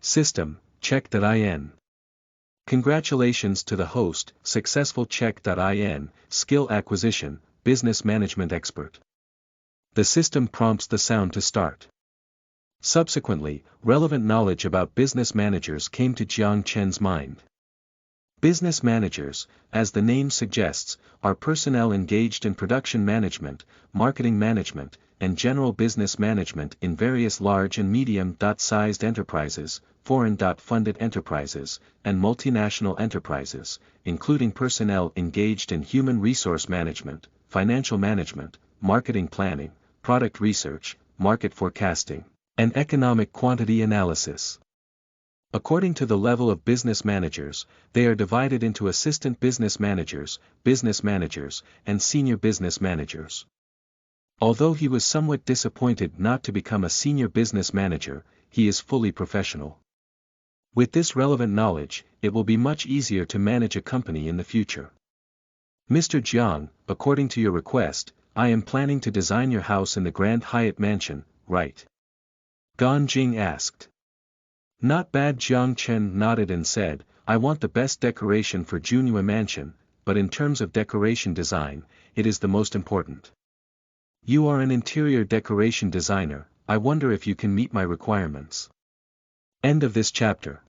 [SPEAKER 1] System, check.in. Congratulations to the host, successful check.in, skill acquisition, business management expert. The system prompts the sound to start. Subsequently, relevant knowledge about business managers came to Jiang Chen's mind. Business managers, as the name suggests, are personnel engaged in production management, marketing management, and general business management in various large and medium-sized enterprises, foreign-funded enterprises, and multinational enterprises, including personnel engaged in human resource management, financial management, marketing planning, product research, market forecasting, and economic quantity analysis. According to the level of business managers, they are divided into assistant business managers, and senior business managers. Although he was somewhat disappointed not to become a senior business manager, he is fully professional. With this relevant knowledge, it will be much easier to manage a company in the future. Mr. Jiang, according to your request, I am planning to design your house in the Grand Hyatt Mansion, right? Gone Jing asked. Not bad. Jiang Chen nodded and said, I want the best decoration for Junyue Mansion, but in terms of decoration design, it is the most important. You are an interior decoration designer, I wonder if you can meet my requirements. End of this chapter.